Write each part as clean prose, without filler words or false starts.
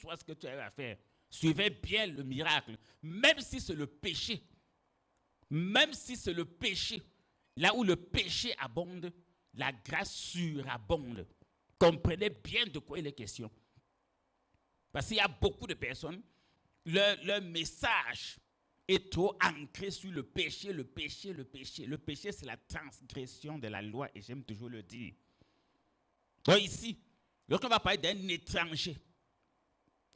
soit ce que tu as à faire. Suivez bien le miracle. Même si c'est le péché. Même si c'est le péché. Là où le péché abonde, la grâce surabonde. Comprenez bien de quoi il est question. Parce qu'il y a beaucoup de personnes, leur message est trop ancré sur le péché, le péché, le péché. Le péché, c'est la transgression de la loi, et j'aime toujours le dire. Donc ici, lorsqu'on va parler d'un étranger,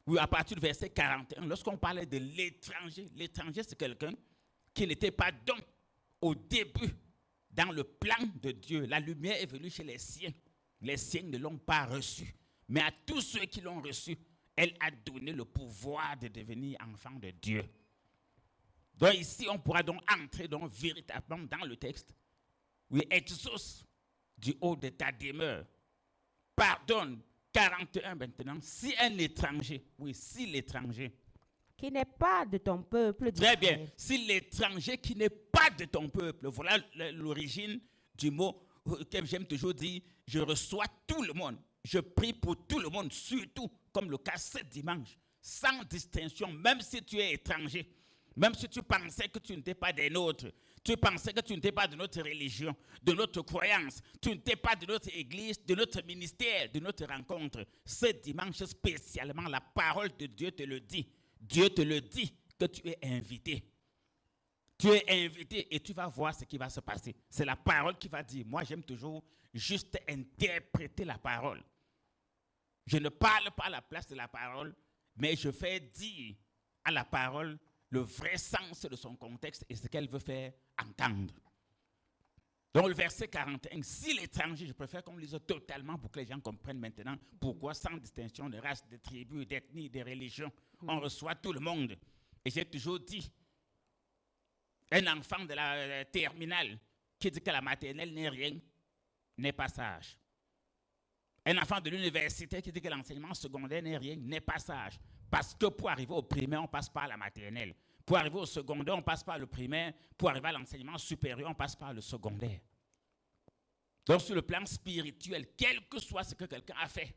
ou à partir du verset 41, lorsqu'on parlait de l'étranger, l'étranger c'est quelqu'un qui n'était pas donc au début dans le plan de Dieu. La lumière est venue chez les siens. Les siens ne l'ont pas reçu. Mais à tous ceux qui l'ont reçu, elle a donné le pouvoir de devenir enfant de Dieu. Donc ici, on pourra donc entrer donc véritablement dans le texte. Oui, exauce du haut de ta demeure. Pardonne. 41 maintenant. Si un étranger, oui, si l'étranger. Qui n'est pas de ton peuple. Très bien. Si l'étranger qui n'est pas de ton peuple, voilà l'origine du mot que j'aime toujours dire, je reçois tout le monde. Je prie pour tout le monde, surtout comme le cas ce dimanche, sans distinction, même si tu es étranger. Même si tu pensais que tu n'étais pas des nôtres, tu pensais que tu n'étais pas de notre religion, de notre croyance, tu n'étais pas de notre église, de notre ministère, de notre rencontre. Ce dimanche spécialement, la parole de Dieu te le dit. Dieu te le dit que tu es invité. Tu es invité et tu vas voir ce qui va se passer. C'est la parole qui va dire. Moi, j'aime toujours juste interpréter la parole. Je ne parle pas à la place de la parole, mais je fais dire à la parole le vrai sens de son contexte et ce qu'elle veut faire entendre. Donc le verset 41, si l'étranger, je préfère qu'on lise totalement pour que les gens comprennent maintenant pourquoi sans distinction de race, de tribus, d'ethnie, de religion, on reçoit tout le monde. Et j'ai toujours dit, un enfant de la terminale qui dit que la maternelle n'est rien, n'est pas sage. Un enfant de l'université qui dit que l'enseignement secondaire n'est rien, n'est pas sage. Parce que pour arriver au primaire, on passe par la maternelle. Pour arriver au secondaire, on passe par le primaire. Pour arriver à l'enseignement supérieur, on passe par le secondaire. Donc sur le plan spirituel, quel que soit ce que quelqu'un a fait,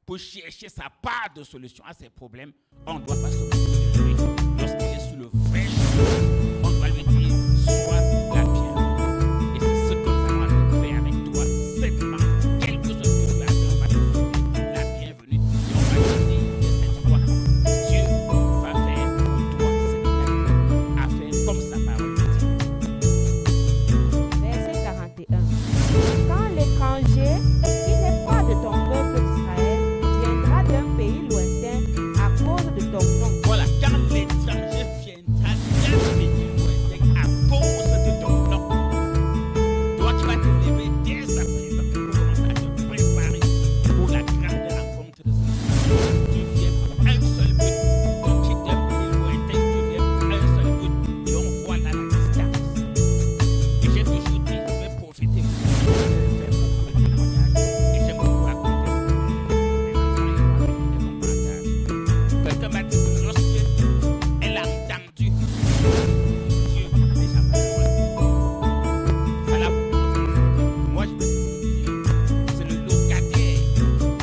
pour chercher sa part de solution à ses problèmes, on ne doit pas se moquer de lui. Lorsqu'il est sur le vrai chemin, on doit lui dire, sois la bienvenue. Et c'est ce que nous allons faire avec toi, simplement. Quel que soit ce que tu as fait, on va te souhaiter la bienvenue. Et on va te dire que cette fois, Dieu va faire pour toi ce qu'il a fait comme sa parole le dit. Verset 41. Quand l'étranger, qui n'est pas de ton peuple d'Israël, viendra d'un pays lointain à cause de ton nom. Voilà, quand l'étranger viendra d'un pays lointain à cause de ton nom, toi qui vas te lever dès à présent pour commencer à te préparer pour la grande rencontre de ce tu viens pour un seul but. Tu quittes d'un pays lointain, tu viens pour un seul but. Et on voit là la distance. Et j'ai toujours dit, je vais profiter pour faire beaucoup de témoignages. Et j'aime beaucoup raconter ce que mes enfants et moi, on partage. Quelqu'un m'a dit que lorsqu'elle a entendu Dieu n'est jamais loin. Ça l'a beaucoup conforté. Moi, je peux te dire, c'est le locataire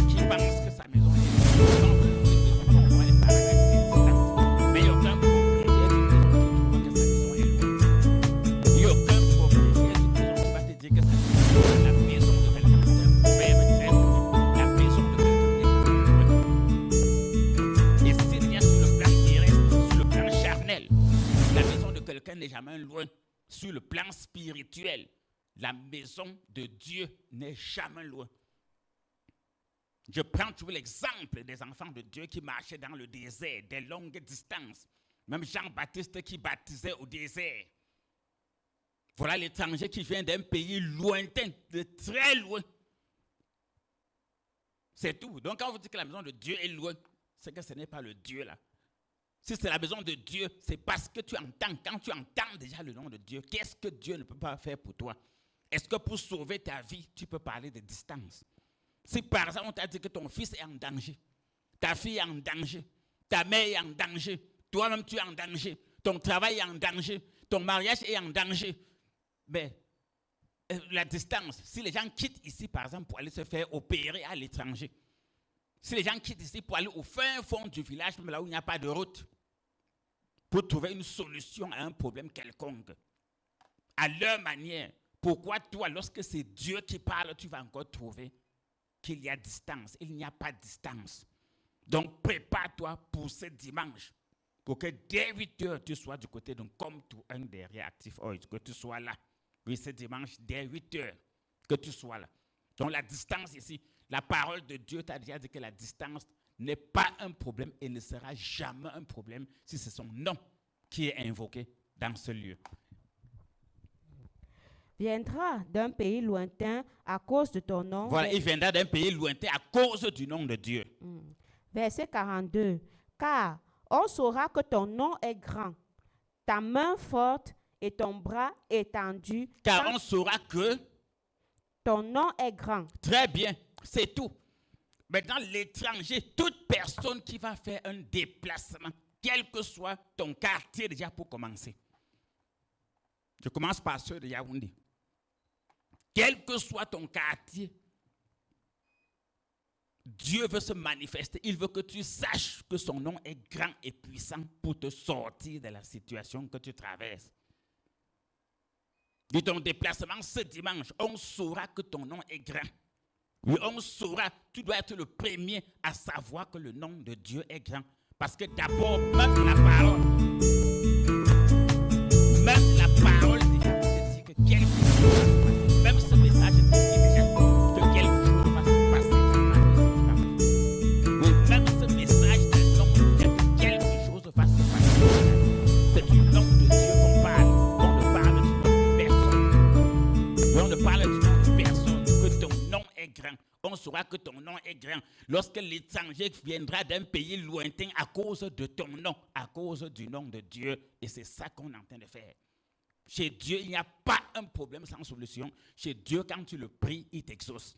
qui pense que sa maison est loin. On voit les paramètres des distances. Mais il n'y a aucun propriétaire d'une maison qui trouve que sa maison est loin. Il n'y a aucun propriétaire d'une maison qui va te dire que sa maison est loin. La maison de quelqu'un est un proverbe très connu. La maison de quelqu'un n'est jamais loin. Et s'il y a sur le plan terrestre, sur le plan charnel, la maison de quelqu'un n'est jamais loin. Sur le plan spirituel, la maison de Dieu n'est jamais loin. Je prends toujours l'exemple des enfants de Dieu qui marchaient dans le désert, des longues distances. Même Jean-Baptiste qui baptisait au désert. Voilà l'étranger qui vient d'un pays lointain, de très loin. C'est tout. Donc quand vous dites que la maison de Dieu est loin, c'est que ce n'est pas le Dieu là. Si c'est la maison de Dieu, c'est parce que tu entends. Quand tu entends déjà le nom de Dieu, qu'est-ce que Dieu ne peut pas faire pour toi? Est-ce que pour sauver ta vie, tu peux parler de distance? Si par exemple on t'a dit que ton fils est en danger, ta fille est en danger, ta mère est en danger, toi-même tu es en danger, ton travail est en danger, ton mariage est en danger, mais la distance, si les gens quittent ici par exemple pour aller se faire opérer à l'étranger, Si les gens quittent ici pour aller au fin fond du village, même là où il n'y a pas de route, pour trouver une solution à un problème quelconque, à leur manière, pourquoi toi, lorsque c'est Dieu qui parle, tu vas encore trouver qu'il y a distance? Il n'y a pas de distance. Donc, prépare-toi pour ce dimanche, pour que dès 8 heures, tu sois du côté d'un comme tout un des réactifs oil, que tu sois là. Oui, ce dimanche, dès 8 heures, que tu sois là. Donc, la distance ici, la parole de Dieu t'a déjà dit que la distance n'est pas un problème et ne sera jamais un problème si c'est son nom qui est invoqué dans ce lieu. Viendra d'un pays lointain à cause de ton nom. Voilà, il viendra d'un pays lointain à cause du nom de Dieu. Verset 42. Car on saura que ton nom est grand, ta main forte et ton bras étendu. Car on saura que ton nom est grand. Très bien, c'est tout. Maintenant, l'étranger, toute personne qui va faire un déplacement, quel que soit ton quartier déjà pour commencer. Je commence par ceux de Yaoundé. Quel que soit ton quartier, Dieu veut se manifester. Il veut que tu saches que son nom est grand et puissant pour te sortir de la situation que tu traverses. De ton déplacement ce dimanche, on saura que ton nom est grand. Oui, on saura, tu dois être le premier à savoir que le nom de Dieu est grand. Parce que d'abord, même la parole déjà te dit que quelque chose, même ce message te dit déjà que quelque chose va se passer dans la vie. Oui, même ce message te nom dit que quelque chose va se passer. C'est du nom de Dieu qu'on parle. On ne parle du nom de personne. On ne parle du nom de personne, que ton nom est grand. On saura que ton nom est grand lorsque l'étranger viendra d'un pays lointain à cause de ton nom, à cause du nom de Dieu. Et c'est ça qu'on est en train de faire. Chez Dieu, il n'y a pas un problème sans solution. Chez Dieu, quand tu le pries, il t'exauce.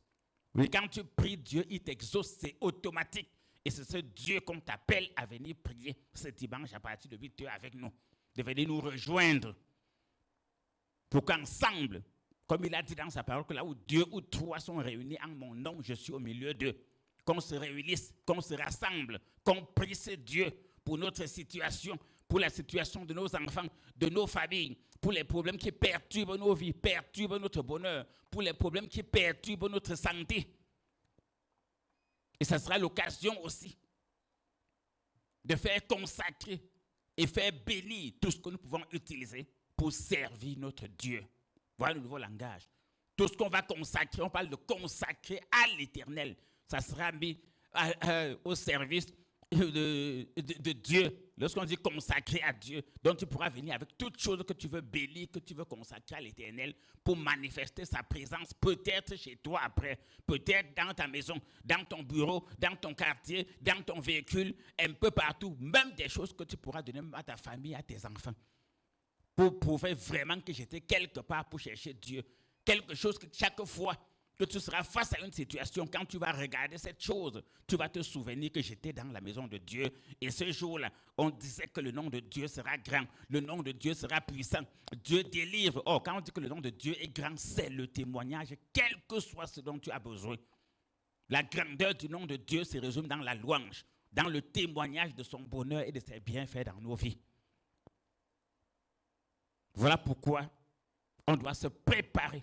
Oui, quand tu pries Dieu, il t'exauce, c'est automatique. Et c'est ce Dieu qu'on t'appelle à venir prier ce dimanche à partir de 8 heures avec nous. De venir nous rejoindre pour qu'ensemble, comme il a dit dans sa parole, que là où deux ou trois sont réunis en mon nom, je suis au milieu d'eux. Qu'on se réunisse, qu'on se rassemble, qu'on prie ce Dieu pour notre situation, pour la situation de nos enfants, de nos familles, pour les problèmes qui perturbent nos vies, perturbent notre bonheur, pour les problèmes qui perturbent notre santé. Et ça sera l'occasion aussi de faire consacrer et faire bénir tout ce que nous pouvons utiliser pour servir notre Dieu. Voilà le nouveau langage. Tout ce qu'on va consacrer, on parle de consacrer à l'Éternel. Ça sera mis au service de Dieu. Lorsqu'on dit consacrer à Dieu, donc tu pourras venir avec toutes choses que tu veux bénir, que tu veux consacrer à l'Éternel pour manifester sa présence, peut-être chez toi après, peut-être dans ta maison, dans ton bureau, dans ton quartier, dans ton véhicule, un peu partout, même des choses que tu pourras donner à ta famille, à tes enfants. Pour prouver vraiment que j'étais quelque part pour chercher Dieu. Quelque chose que chaque fois que tu seras face à une situation, quand tu vas regarder cette chose, tu vas te souvenir que j'étais dans la maison de Dieu. Et ce jour-là, on disait que le nom de Dieu sera grand, le nom de Dieu sera puissant. Dieu délivre. Oh, quand on dit que le nom de Dieu est grand, c'est le témoignage, quel que soit ce dont tu as besoin. La grandeur du nom de Dieu se résume dans la louange, dans le témoignage de son bonheur et de ses bienfaits dans nos vies. Voilà pourquoi on doit se préparer.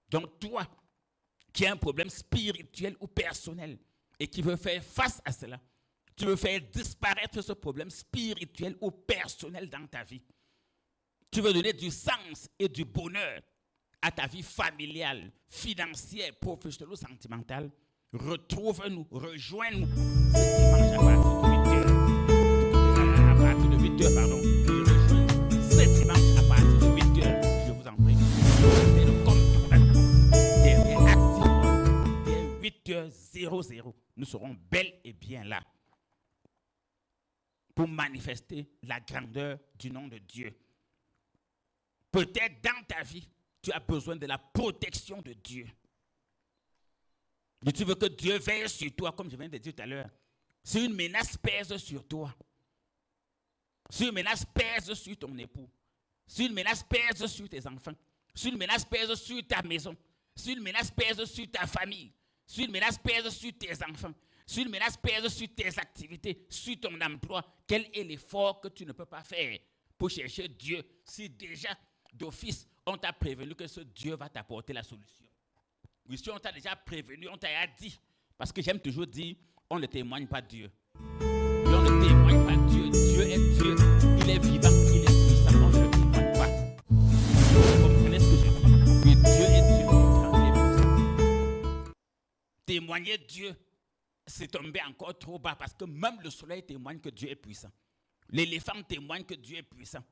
Donc toi, qui as un problème spirituel ou personnel et qui veut faire face à cela, tu veux faire disparaître ce problème spirituel ou personnel dans ta vie. Tu veux donner du sens et du bonheur à ta vie familiale, financière, professionnelle ou sentimentale. Retrouve-nous, rejoins-nous ce dimanche à partir de 8 heures. Pardon. Ce dimanche à partir de 8 heures, je vous en prie. Derrière activement, dès 8h00, nous serons bel et bien là pour manifester la grandeur du nom de Dieu. Peut-être dans ta vie, tu as besoin de la protection de Dieu. Et tu veux que Dieu veille sur toi, comme je viens de dire tout à l'heure. Si une menace pèse sur toi, si une menace pèse sur ton époux, si une menace pèse sur tes enfants, si une menace pèse sur ta maison, si une menace pèse sur ta famille, si une menace pèse sur tes enfants, Si une menace pèse sur tes activités, sur ton emploi, quel est l'effort que tu ne peux pas faire pour chercher Dieu si déjà d'office on t'a prévenu que ce Dieu va t'apporter la solution? Oui, si on t'a déjà prévenu, on t'a dit. Parce que j'aime toujours dire, on ne témoigne pas Dieu. Et on ne témoigne pas Dieu. Dieu est Dieu. Il est vivant, il est puissant. On ne le témoigne pas. Vous comprenez ce que je dis? Oui, Dieu est Dieu. Il est puissant. Témoigner Dieu, c'est tomber encore trop bas parce que même le soleil témoigne que Dieu est puissant. L'éléphant témoigne que Dieu est puissant.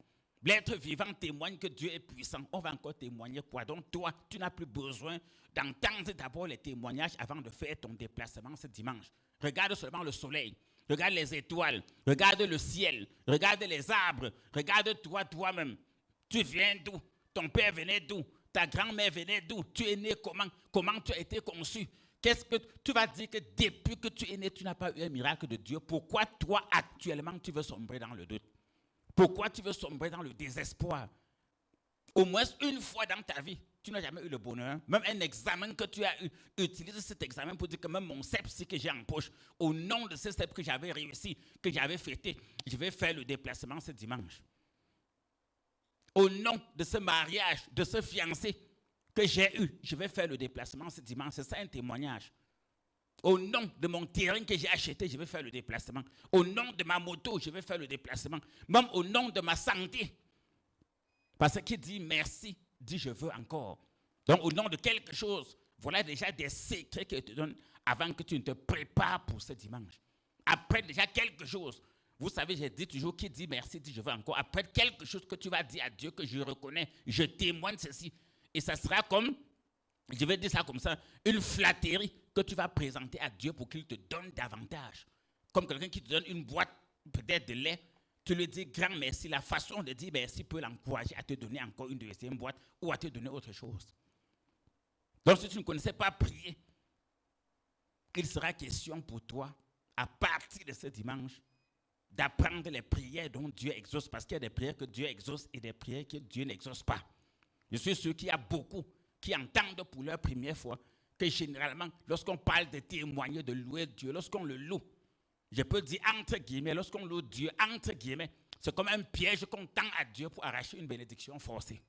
L'être vivant témoigne que Dieu est puissant. On va encore témoigner quoi? Donc toi, tu n'as plus besoin d'entendre d'abord les témoignages avant de faire ton déplacement ce dimanche. Regarde seulement le soleil, regarde les étoiles, regarde le ciel, regarde les arbres, regarde-toi toi-même. Tu viens d'où? Ton père venait d'où? Ta grand-mère venait d'où? Tu es né comment? Comment tu as été conçu? Qu'est-ce que tu vas dire que depuis que tu es né, tu n'as pas eu un miracle de Dieu? Pourquoi toi, actuellement, tu veux sombrer dans le doute? Pourquoi tu veux sombrer dans le désespoir? Au moins une fois dans ta vie, tu n'as jamais eu le bonheur. Même un examen que tu as eu, utilise cet examen pour dire que même mon CEP que j'ai en poche, au nom de ce CEP que j'avais réussi, que j'avais fêté, je vais faire le déplacement ce dimanche. Au nom de ce mariage, de ce fiancé que j'ai eu, je vais faire le déplacement ce dimanche. C'est ça un témoignage. Au nom de mon terrain que j'ai acheté, je vais faire le déplacement. Au nom de ma moto, je vais faire le déplacement. Même au nom de ma santé. Parce qu'il dit merci, dit je veux encore. Donc au nom de quelque chose, voilà déjà des secrets que je te donne avant que tu ne te prépares pour ce dimanche. Après déjà quelque chose, vous savez, j'ai dit toujours qui dit merci, dit je veux encore. Après quelque chose que tu vas dire à Dieu que je reconnais, je témoigne ceci. Et ça sera comme, je vais dire ça comme ça, une flatterie que tu vas présenter à Dieu pour qu'il te donne davantage. Comme quelqu'un qui te donne une boîte peut-être de lait, tu lui dis grand merci. La façon de dire merci peut l'encourager à te donner encore une deuxième boîte ou à te donner autre chose. Donc si tu ne connaissais pas prier, il sera question pour toi, à partir de ce dimanche, d'apprendre les prières dont Dieu exauce. Parce qu'il y a des prières que Dieu exauce et des prières que Dieu n'exauce pas. Je suis sûr qu'il y a beaucoup qui entendent pour leur première fois que généralement, lorsqu'on parle de témoigner, de louer Dieu, lorsqu'on le loue, je peux dire entre guillemets, lorsqu'on loue Dieu, entre guillemets, c'est comme un piège qu'on tend à Dieu pour arracher une bénédiction forcée.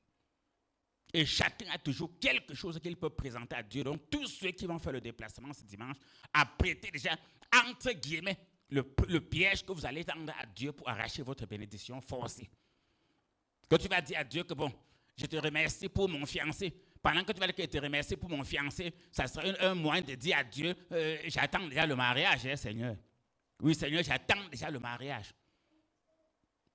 Et chacun a toujours quelque chose qu'il peut présenter à Dieu. Donc, tous ceux qui vont faire le déplacement ce dimanche, apprêtez déjà, entre guillemets, le piège que vous allez tendre à Dieu pour arracher votre bénédiction forcée. Que tu vas dire à Dieu que bon, je te remercie pour mon fiancé. Pendant que tu vas dire que je te remercie pour mon fiancé, ça sera un moyen de dire à Dieu, j'attends déjà le mariage, hein, Seigneur. Oui, Seigneur, j'attends déjà le mariage.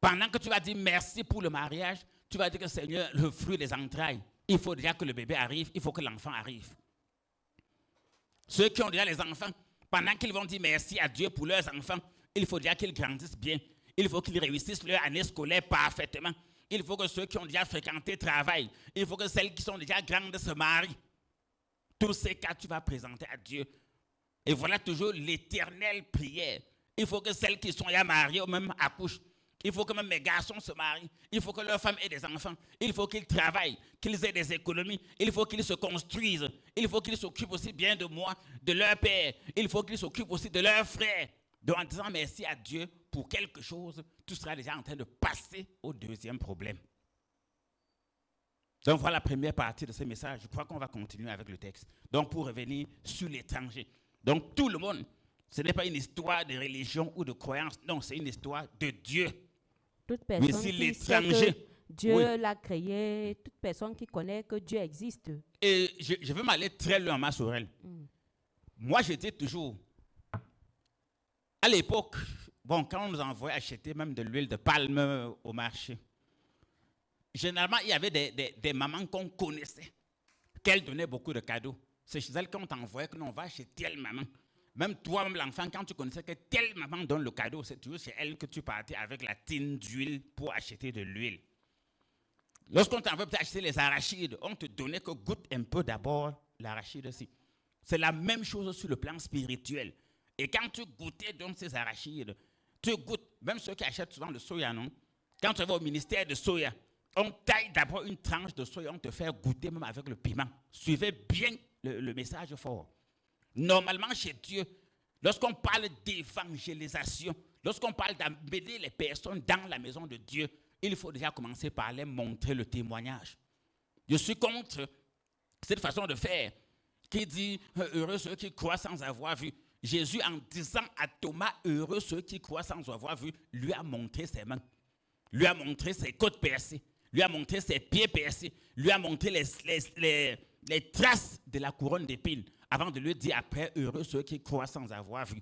Pendant que tu vas dire merci pour le mariage, tu vas dire que Seigneur, le fruit des entrailles, il faut déjà que le bébé arrive, il faut que l'enfant arrive. Ceux qui ont déjà les enfants, pendant qu'ils vont dire merci à Dieu pour leurs enfants, il faut déjà qu'ils grandissent bien. Il faut qu'ils réussissent leur année scolaire parfaitement. Il faut que ceux qui ont déjà fréquenté travaillent. Il faut que celles qui sont déjà grandes se marient. Tous ces cas, tu vas présenter à Dieu. Et voilà toujours l'éternelle prière. Il faut que celles qui sont déjà mariées ou même accouchent. Il faut que même mes garçons se marient. Il faut que leurs femmes aient des enfants. Il faut qu'ils travaillent, qu'ils aient des économies. Il faut qu'ils se construisent. Il faut qu'ils s'occupent aussi bien de moi, de leur père. Il faut qu'ils s'occupent aussi de leurs frères. Donc en disant merci à Dieu pour quelque chose, tu seras déjà en train de passer au deuxième problème. Donc voilà la première partie de ce message. Je crois qu'on va continuer avec le texte. Donc pour revenir sur l'étranger. Donc tout le monde, ce n'est pas une histoire de religion ou de croyance. Non, c'est une histoire de Dieu. Toute personne si qui sait que Dieu oui, l'a créé, toute personne qui connaît que Dieu existe. Et je veux m'aller très loin, ma Sorel. Moi, je dis toujours, à l'époque, bon, quand on nous envoyait acheter même de l'huile de palme au marché, généralement, il y avait des mamans qu'on connaissait, qu'elles donnaient beaucoup de cadeaux. C'est chez elles qu'on t'envoyait que nous, on va chez telle maman. Même toi, même l'enfant, quand tu connaissais que telle maman donne le cadeau, c'est toujours chez elle que tu partais avec la tine d'huile pour acheter de l'huile. Lorsqu'on t'envoie pour acheter les arachides, on te donnait que goûte un peu d'abord l'arachide aussi. C'est la même chose sur le plan spirituel. Et quand tu goûtais donc ces arachides, tu goûtes, même ceux qui achètent souvent le soya, non? Quand tu vas au ministère de soya, on taille d'abord une tranche de soya, on te fait goûter même avec le piment. Suivez bien le message fort. Normalement, chez Dieu, Lorsqu'on parle d'évangélisation, lorsqu'on parle d'amener les personnes dans la maison de Dieu, il faut déjà commencer par leur montrer le témoignage. Je suis contre cette façon de faire qui dit « heureux ceux qui croient sans avoir vu ». Jésus, en disant à Thomas « heureux ceux qui croient sans avoir vu », lui a montré ses mains, lui a montré ses côtes percées, lui a montré ses pieds percés, lui a montré les traces de la couronne d'épines, avant de lui dire après « heureux ceux qui croient sans avoir vu ».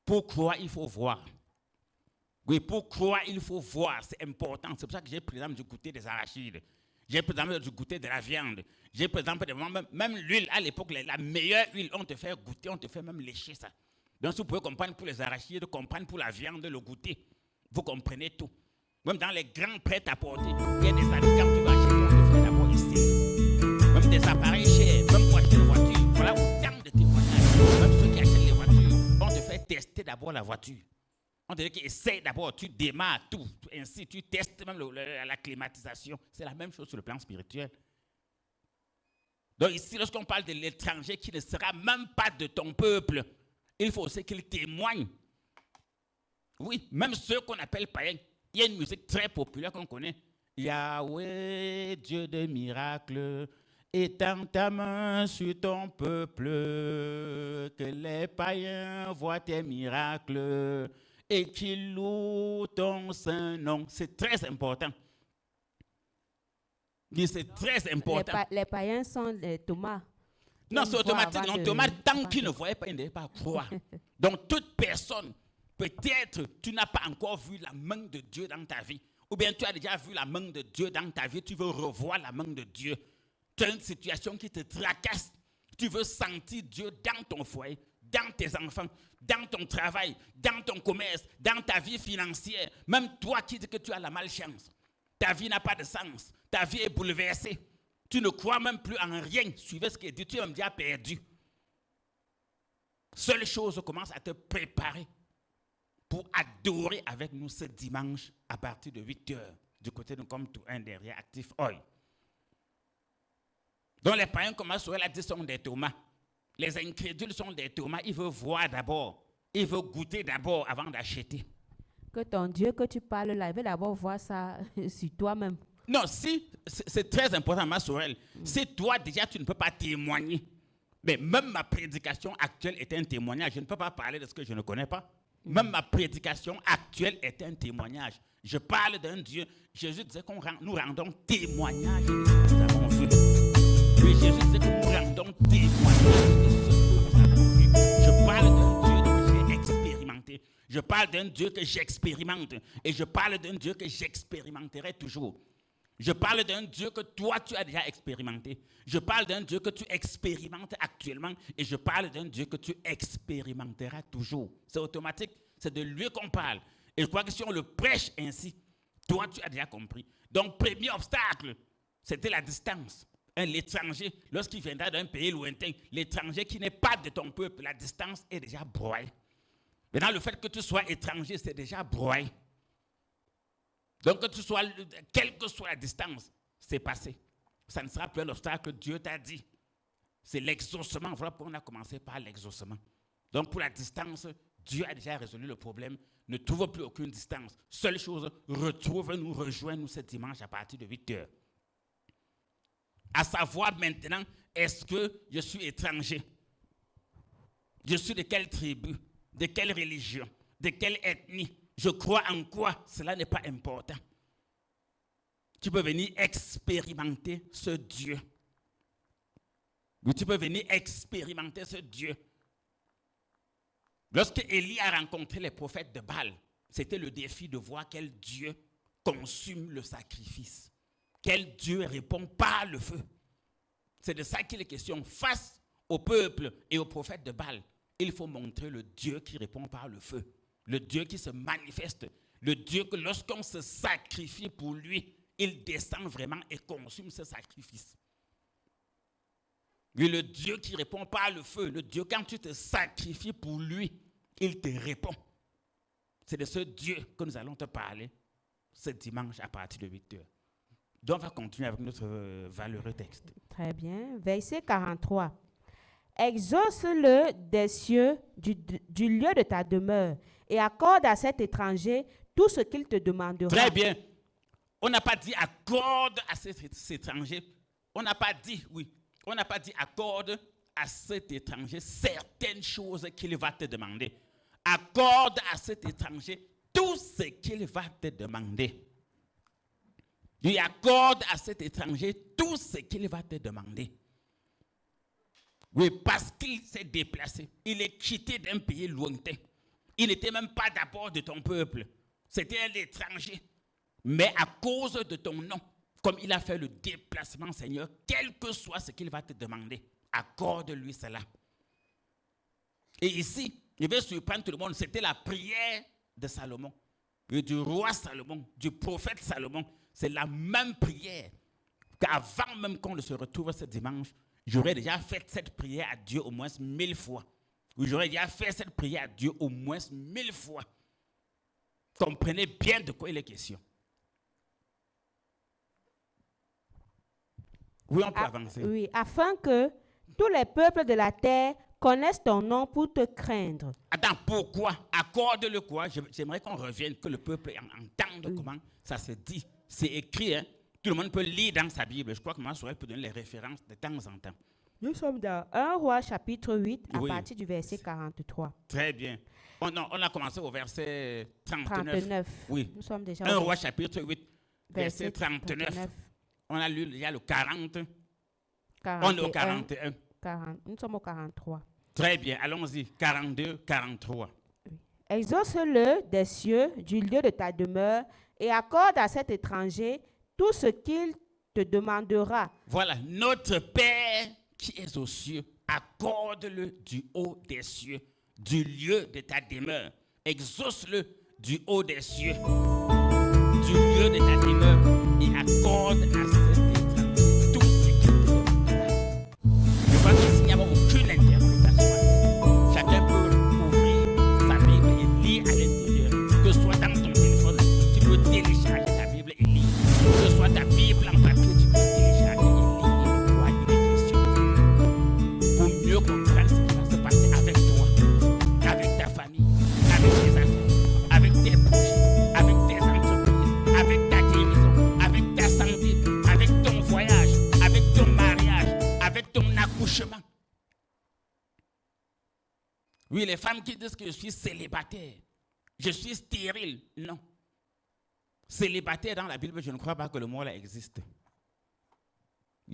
Pour croire, il faut voir. Oui, pour croire, il faut voir, c'est important. C'est pour ça que j'ai, par exemple, du goûter des arachides. J'ai, par exemple, du goûter de la viande. J'ai, par exemple, même l'huile, à l'époque, la meilleure huile, on te fait goûter, on te fait même lécher ça. Donc, si vous pouvez comprendre pour les arachides, comprendre pour la viande, le goûter, vous comprenez tout. Même dans les grands prêts à porter, il y a des amis, quand tu vas acheter, on te fait d'abord essayer. Même des appareils chers, même pour acheter une voiture. Voilà autant de témoignages. Même ceux qui achètent les voitures, on te fait tester d'abord la voiture. On te dit qu'il essaie d'abord, tu démarres tout, ainsi tu testes même la climatisation. C'est la même chose sur le plan spirituel. Donc ici, lorsqu'on parle de l'étranger qui ne sera même pas de ton peuple, il faut aussi qu'il témoigne. Oui, même ceux qu'on appelle païens. Il y a une musique très populaire qu'on connaît. Yahweh, Dieu de miracles, étends ta main sur ton peuple, que les païens voient tes miracles et qu'ils louent ton saint nom. C'est très important. C'est très important. Les païens sont des Thomas. Non, c'est automatique. Non, Thomas, tant qu'il ne voyait pas, il ne devait pas croire. Donc, toute personne, peut-être, tu n'as pas encore vu la main de Dieu dans ta vie. Ou bien tu as déjà vu la main de Dieu dans ta vie, tu veux revoir la main de Dieu. Tu as une situation qui te tracasse. Tu veux sentir Dieu dans ton foyer, dans tes enfants, dans ton travail, dans ton commerce, dans ta vie financière. Même toi qui dis que tu as la malchance. Ta vie n'a pas de sens. Ta vie est bouleversée. Tu ne crois même plus en rien. Suivez ce qui est dit. Tu es même déjà perdu. Seule chose, commence à te préparer pour adorer avec nous ce dimanche à partir de 8h du côté de comme tout un derrière Actif Oil. Donc les païens commencent à dire sont des Thomas. Les incrédules sont des Thomas. Ils veulent voir d'abord. Ils veulent goûter d'abord avant d'acheter. Que ton Dieu que tu parles là, il veut d'abord voir ça sur toi-même. Non, si, c'est très important, ma Sorel. Si toi, déjà, tu ne peux pas témoigner, mais même ma prédication actuelle est un témoignage. Je ne peux pas parler de ce que je ne connais pas. Même ma prédication actuelle est un témoignage. Je parle d'un Dieu. Jésus disait que nous rendons témoignage de ce que nous avons vu. Oui, Jésus disait que nous rendons témoignage de ce que nous avons vu. Je parle d'un Dieu que j'ai expérimenté. Je parle d'un Dieu que j'expérimente. Et je parle d'un Dieu que j'expérimenterai toujours. Je parle d'un Dieu que toi, tu as déjà expérimenté. Je parle d'un Dieu que tu expérimentes actuellement. Et je parle d'un Dieu que tu expérimenteras toujours. C'est automatique. C'est de lui qu'on parle. Et je crois que si on le prêche ainsi, toi, tu as déjà compris. Donc, premier obstacle, c'était la distance. L'étranger, lorsqu'il viendra d'un pays lointain, l'étranger qui n'est pas de ton peuple, la distance est déjà broyée. Maintenant, le fait que tu sois étranger, c'est déjà broyé. Donc, que tu sois, quelle que soit la distance, c'est passé. Ça ne sera plus un obstacle que Dieu t'a dit. C'est l'exaucement. Voilà pourquoi on a commencé par l'exaucement. Donc, pour la distance, Dieu a déjà résolu le problème. Ne trouve plus aucune distance. Seule chose, retrouve-nous, rejoins-nous ce dimanche à partir de 8h. À savoir maintenant, est-ce que je suis étranger? Je suis de quelle tribu? De quelle religion? De quelle ethnie? Je crois en quoi? Cela n'est pas important. Tu peux venir expérimenter ce Dieu. Ou tu peux venir expérimenter ce Dieu. Lorsque Élie a rencontré les prophètes de Baal, c'était le défi de voir quel Dieu consume le sacrifice. Quel Dieu répond par le feu. C'est de ça qu'il est question. Face au peuple et aux prophètes de Baal, il faut montrer le Dieu qui répond par le feu. Le Dieu qui se manifeste. Le Dieu que lorsqu'on se sacrifie pour lui, il descend vraiment et consume ce sacrifice. Mais le Dieu qui répond par le feu, le Dieu quand tu te sacrifies pour lui, il te répond. C'est de ce Dieu que nous allons te parler ce dimanche à partir de 8h. Donc on va continuer avec notre valeureux texte. Très bien. Verset 43. Exauce-le des cieux, du lieu de ta demeure, et accorde à cet étranger tout ce qu'il te demandera. Très bien. On n'a pas dit accorde à cet étranger. On n'a pas dit, oui, on n'a pas dit accorde à cet étranger certaines choses qu'il va te demander. Accorde à cet étranger tout ce qu'il va te demander. Lui accorde à cet étranger tout ce qu'il va te demander. Oui, parce qu'il s'est déplacé. Il est quitté d'un pays lointain. Il n'était même pas d'abord de ton peuple. C'était un étranger. Mais à cause de ton nom, comme il a fait le déplacement, Seigneur, quel que soit ce qu'il va te demander, accorde-lui cela. Et ici, je vais surprendre tout le monde, c'était la prière de Salomon, du roi Salomon, du prophète Salomon. C'est la même prière qu'avant même qu'on se retrouve ce dimanche, j'aurais déjà fait cette prière à Dieu au moins 1000 fois. Ou j'aurais déjà fait cette prière à Dieu au moins 1000 fois. Comprenez bien de quoi il est question. Oui, on peut avancer. Oui, afin que tous les peuples de la terre connaissent ton nom pour te craindre. Attends, pourquoi? Accorde-le quoi? J'aimerais qu'on revienne, que le peuple entende comment ça se dit. C'est écrit, hein? Tout le monde peut lire dans sa Bible. Je crois que Massourel peut donner les références de temps en temps. Nous sommes dans 1 Roi chapitre 8 à Oui. partir du verset 43. Très bien. On a commencé au verset 39. Oui. Nous sommes déjà 1 au Roi chapitre 8, verset 39. On a lu déjà le 40. 41, On est au 41. 40, nous sommes au 43. Très bien, allons-y. 42, 43. Exauce-le des cieux, du lieu de ta demeure, et accorde à cet étranger tout ce qu'il te demandera. Voilà, notre Père qui est aux cieux, accorde-le du haut des cieux, du lieu de ta demeure. Exauce-le du haut des cieux, du lieu de ta demeure, et accorde à cet étranger tout ce qu'il te demandera. Je pense que s'il n'y a aucune interprétation, chacun peut ouvrir sa Bible et lire à l'intérieur. Que ce soit dans ton téléphone, tu peux télécharger ta Bible et lire. Que ce soit ta Bible en papier, tu peux télécharger et lire de quoi il est question. Pour mieux comprendre ce qui va se passer avec toi, avec ta famille, avec tes affaires, avec tes projets, avec tes entreprises, avec ta guérison, avec ta santé, avec ton voyage, avec ton mariage, avec ton accouchement. Oui, les femmes qui disent que je suis célibataire, je suis stérile, non. Célibataire dans la Bible, je ne crois pas que le mot là existe.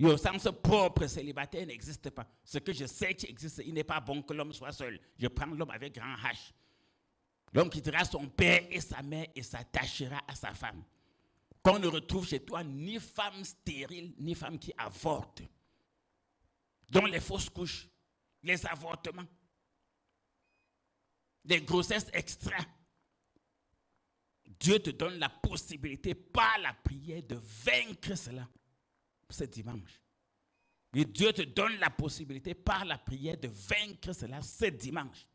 Au sens propre, célibataire n'existe pas. Ce que je sais qui existe, il n'est pas bon que l'homme soit seul. Je prends l'homme avec grand H. L'homme quittera son père et sa mère et s'attachera à sa femme. Qu'on ne retrouve chez toi ni femme stérile, ni femme qui avorte. Dont les fausses couches, les avortements, des grossesses extra. Dieu te donne la possibilité par la prière de vaincre cela ce dimanche. Et Dieu te donne la possibilité par la prière de vaincre cela ce dimanche.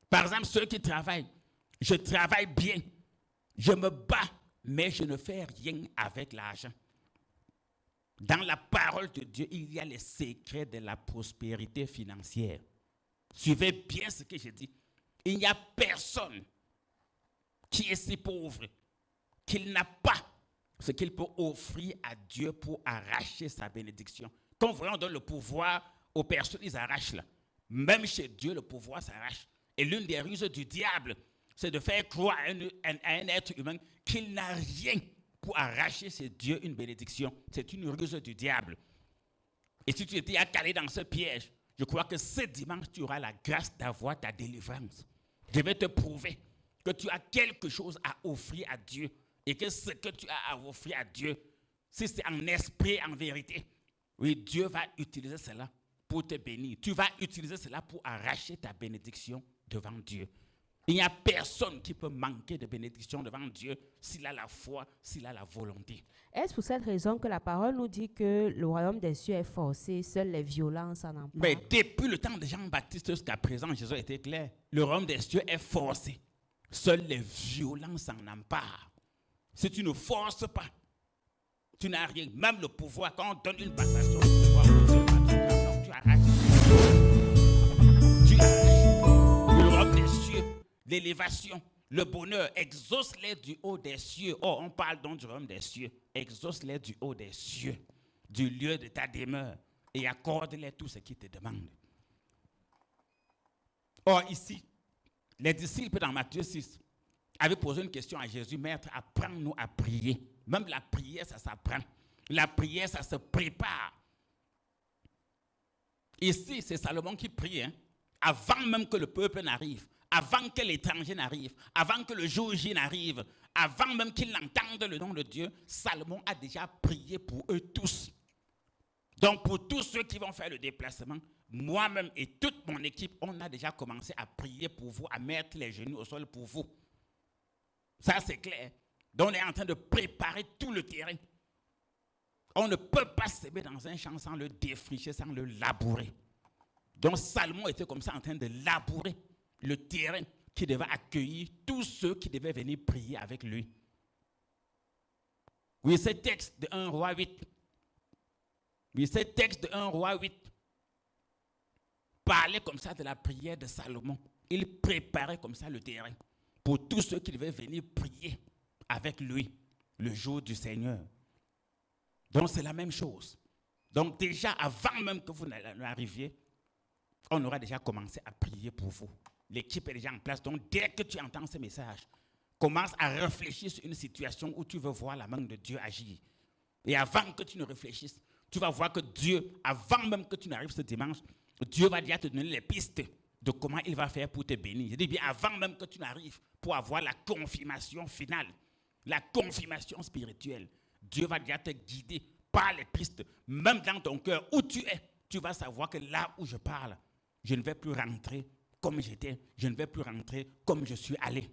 Par exemple, ceux qui travaillent, je travaille bien, je me bats, mais je ne fais rien avec l'argent. Dans la parole de Dieu, il y a les secrets de la prospérité financière. Suivez bien ce que je dis. Il n'y a personne qui est si pauvre qu'il n'a pas ce qu'il peut offrir à Dieu pour arracher sa bénédiction. Quand on donne le pouvoir aux personnes, ils arrachent là. Même chez Dieu, le pouvoir s'arrache. Et l'une des ruses du diable, c'est de faire croire à un être humain qu'il n'a rien pour arracher chez Dieu une bénédiction. C'est une ruse du diable. Et si tu étais à caler dans ce piège, je crois que ce dimanche, tu auras la grâce d'avoir ta délivrance. Je vais te prouver que tu as quelque chose à offrir à Dieu et que ce que tu as à offrir à Dieu, si c'est en esprit, en vérité, oui, Dieu va utiliser cela pour te bénir. Tu vas utiliser cela pour arracher ta bénédiction devant Dieu. Il n'y a personne qui peut manquer de bénédiction devant Dieu s'il a la foi, s'il a la volonté. Est-ce pour cette raison que la parole nous dit que le royaume des cieux est forcé, seules les violences en emportent? Mais depuis le temps de Jean-Baptiste jusqu'à présent, Jésus était clair. Le royaume des cieux est forcé. Seules les violences en emparent. Si tu ne forces pas, tu n'as rien. Même le pouvoir, quand on donne une passation de pouvoir, arrache. Tu arraches le royaume des cieux, l'élévation, le bonheur. Exauce-les du haut des cieux. Oh, on parle donc du royaume des cieux. Exauce-les du haut des cieux, du lieu de ta demeure, et accorde-les tout ce qu'ils te demandent. Or, ici, les disciples dans Matthieu 6 avaient posé une question à Jésus. Maître, apprends-nous à prier. Même la prière, ça s'apprend. La prière, ça se prépare. Ici, c'est Salomon qui prie, hein, avant même que le peuple n'arrive, avant que l'étranger n'arrive, avant que le jour J n'arrive, avant même qu'ils n'entendent le nom de Dieu, Salomon a déjà prié pour eux tous. Donc, pour tous ceux qui vont faire le déplacement, moi-même et toute mon équipe, on a déjà commencé à prier pour vous, à mettre les genoux au sol pour vous. Ça, c'est clair. Donc, on est en train de préparer tout le terrain. On ne peut pas s'aimer dans un champ sans le défricher, sans le labourer. Donc, Salomon était comme ça en train de labourer le terrain qui devait accueillir tous ceux qui devaient venir prier avec lui. Oui, ce texte de 1 Roi 8. Oui, ce texte de 1 Roi 8 parlait comme ça de la prière de Salomon. Il préparait comme ça le terrain pour tous ceux qui devaient venir prier avec lui le jour du Seigneur. Donc, c'est la même chose. Donc, déjà, avant même que vous n'arriviez, on aura déjà commencé à prier pour vous. L'équipe est déjà en place. Donc, dès que tu entends ce message, commence à réfléchir sur une situation où tu veux voir la main de Dieu agir. Et avant que tu ne réfléchisses, tu vas voir que Dieu, avant même que tu n'arrives ce dimanche, Dieu va déjà te donner les pistes de comment il va faire pour te bénir. Je dis bien avant même que tu n'arrives pour avoir la confirmation finale, la confirmation spirituelle. Dieu va déjà te guider par les pistes, même dans ton cœur où tu es. Tu vas savoir que là où je parle, je ne vais plus rentrer comme j'étais, je ne vais plus rentrer comme je suis allé.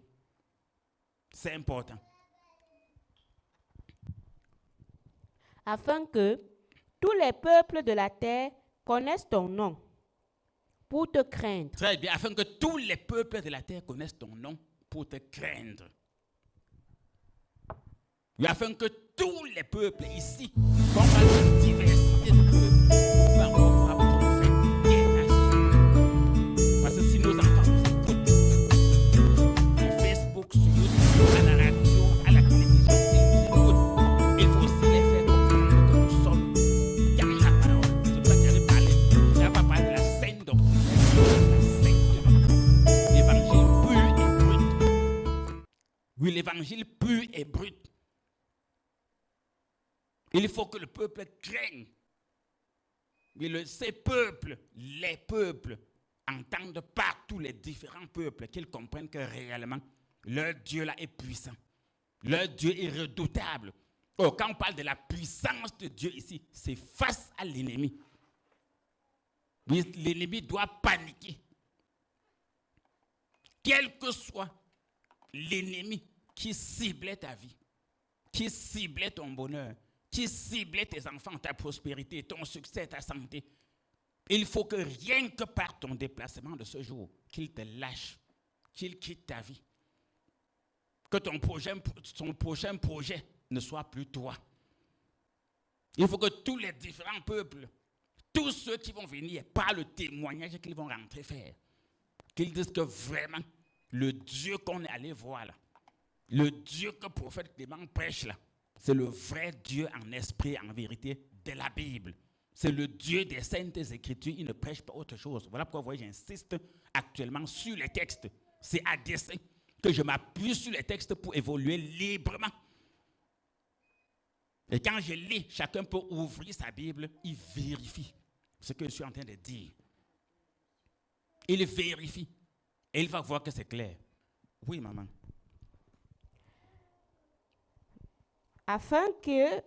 C'est important. Afin que tous les peuples de la terre connaissent ton nom, pour te craindre. Très bien, afin que tous les peuples de la terre connaissent ton nom, pour te craindre. Et afin que tous les peuples ici, qu'on parle de diversité de peuples, on va voir votre fait des nations. Parce que si nos enfants nous écoutent, sur Facebook, sur YouTube, à la radio, à la télévision, s'ils nous écoutent, il faut aussi les faire comprendre que nous sommes dans la parole. C'est pour ça que j'avais parlé. Je n'avais pas parlé de la sainte doctrine, la sainte doctrine. L'évangile pur et brut. Oui, l'évangile pur et brut. Il faut que le peuple craigne. Mais ces peuples, les peuples, entendent partout les différents peuples qu'ils comprennent que réellement, leur Dieu là est puissant. Leur Dieu est redoutable. Oh, quand on parle de la puissance de Dieu ici, c'est face à l'ennemi. Mais l'ennemi doit paniquer. Quel que soit l'ennemi qui ciblait ta vie, qui ciblait ton bonheur, qui ciblait tes enfants, ta prospérité, ton succès, ta santé. Il faut que rien que par ton déplacement de ce jour, qu'il te lâche, qu'il quitte ta vie. Que ton prochain projet ne soit plus toi. Il faut que tous les différents peuples, tous ceux qui vont venir, par le témoignage qu'ils vont rentrer faire, qu'ils disent que vraiment, le Dieu qu'on est allé voir là, le Dieu que le prophète Clément prêche là, c'est le vrai Dieu en esprit et en vérité de la Bible. C'est le Dieu des Saintes Écritures. Il ne prêche pas autre chose. Voilà pourquoi j'insiste actuellement sur les textes. C'est à dessein que je m'appuie sur les textes pour évoluer librement. Et quand je lis, chacun peut ouvrir sa Bible, il vérifie ce que je suis en train de dire. Il vérifie. Et il va voir que c'est clair. Oui, maman. Afin que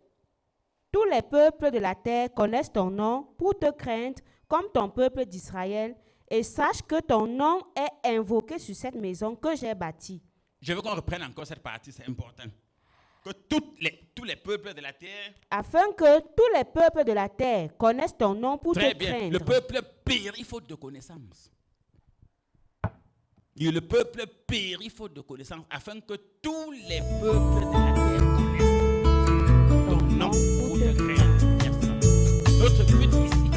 tous les peuples de la terre connaissent ton nom pour te craindre comme ton peuple d'Israël et sachent que ton nom est invoqué sur cette maison que j'ai bâtie. Je veux qu'on reprenne encore cette partie, c'est important. Que tous les peuples de la terre... Afin que tous les peuples de la terre connaissent ton nom pour te craindre. Le peuple périt faute de connaissance. Et le peuple périt faute de connaissance afin que tous les peuples de la terre connaissent ton nom pour te craindre. Notre but ici,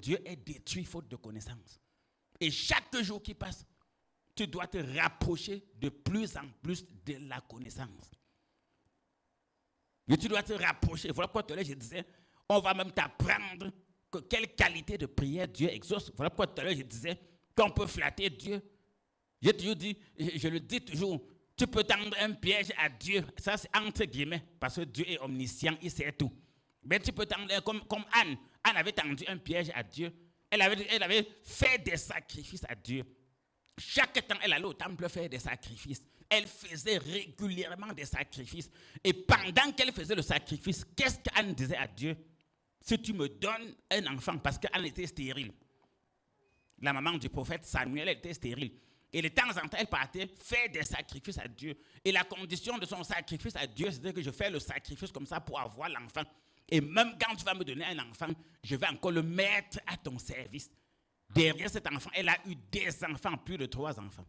Dieu est détruit faute de connaissance. Et chaque jour qui passe, tu dois te rapprocher de plus en plus de la connaissance. Et tu dois te rapprocher. Voilà pourquoi tout à l'heure je disais, on va même t'apprendre quelle qualité de prière Dieu exauce. Voilà pourquoi tout à l'heure je disais qu'on peut flatter Dieu. J'ai toujours dit, je le dis toujours, tu peux tendre un piège à Dieu. Ça c'est entre guillemets, parce que Dieu est omniscient, il sait tout. Mais tu peux tendre, comme Anne. Anne avait tendu un piège à Dieu. Elle avait fait des sacrifices à Dieu. Chaque temps, elle allait au temple faire des sacrifices. Elle faisait régulièrement des sacrifices. Et pendant qu'elle faisait le sacrifice, qu'est-ce qu'Anne disait à Dieu? Si tu me donnes un enfant, parce qu'Anne était stérile. La maman du prophète Samuel, elle était stérile. Et de temps en temps, elle partait faire des sacrifices à Dieu. Et la condition de son sacrifice à Dieu, c'était que je fais le sacrifice comme ça pour avoir l'enfant. Et même quand tu vas me donner un enfant, je vais encore le mettre à ton service. Derrière cet enfant, elle a eu des enfants, plus de 3 enfants.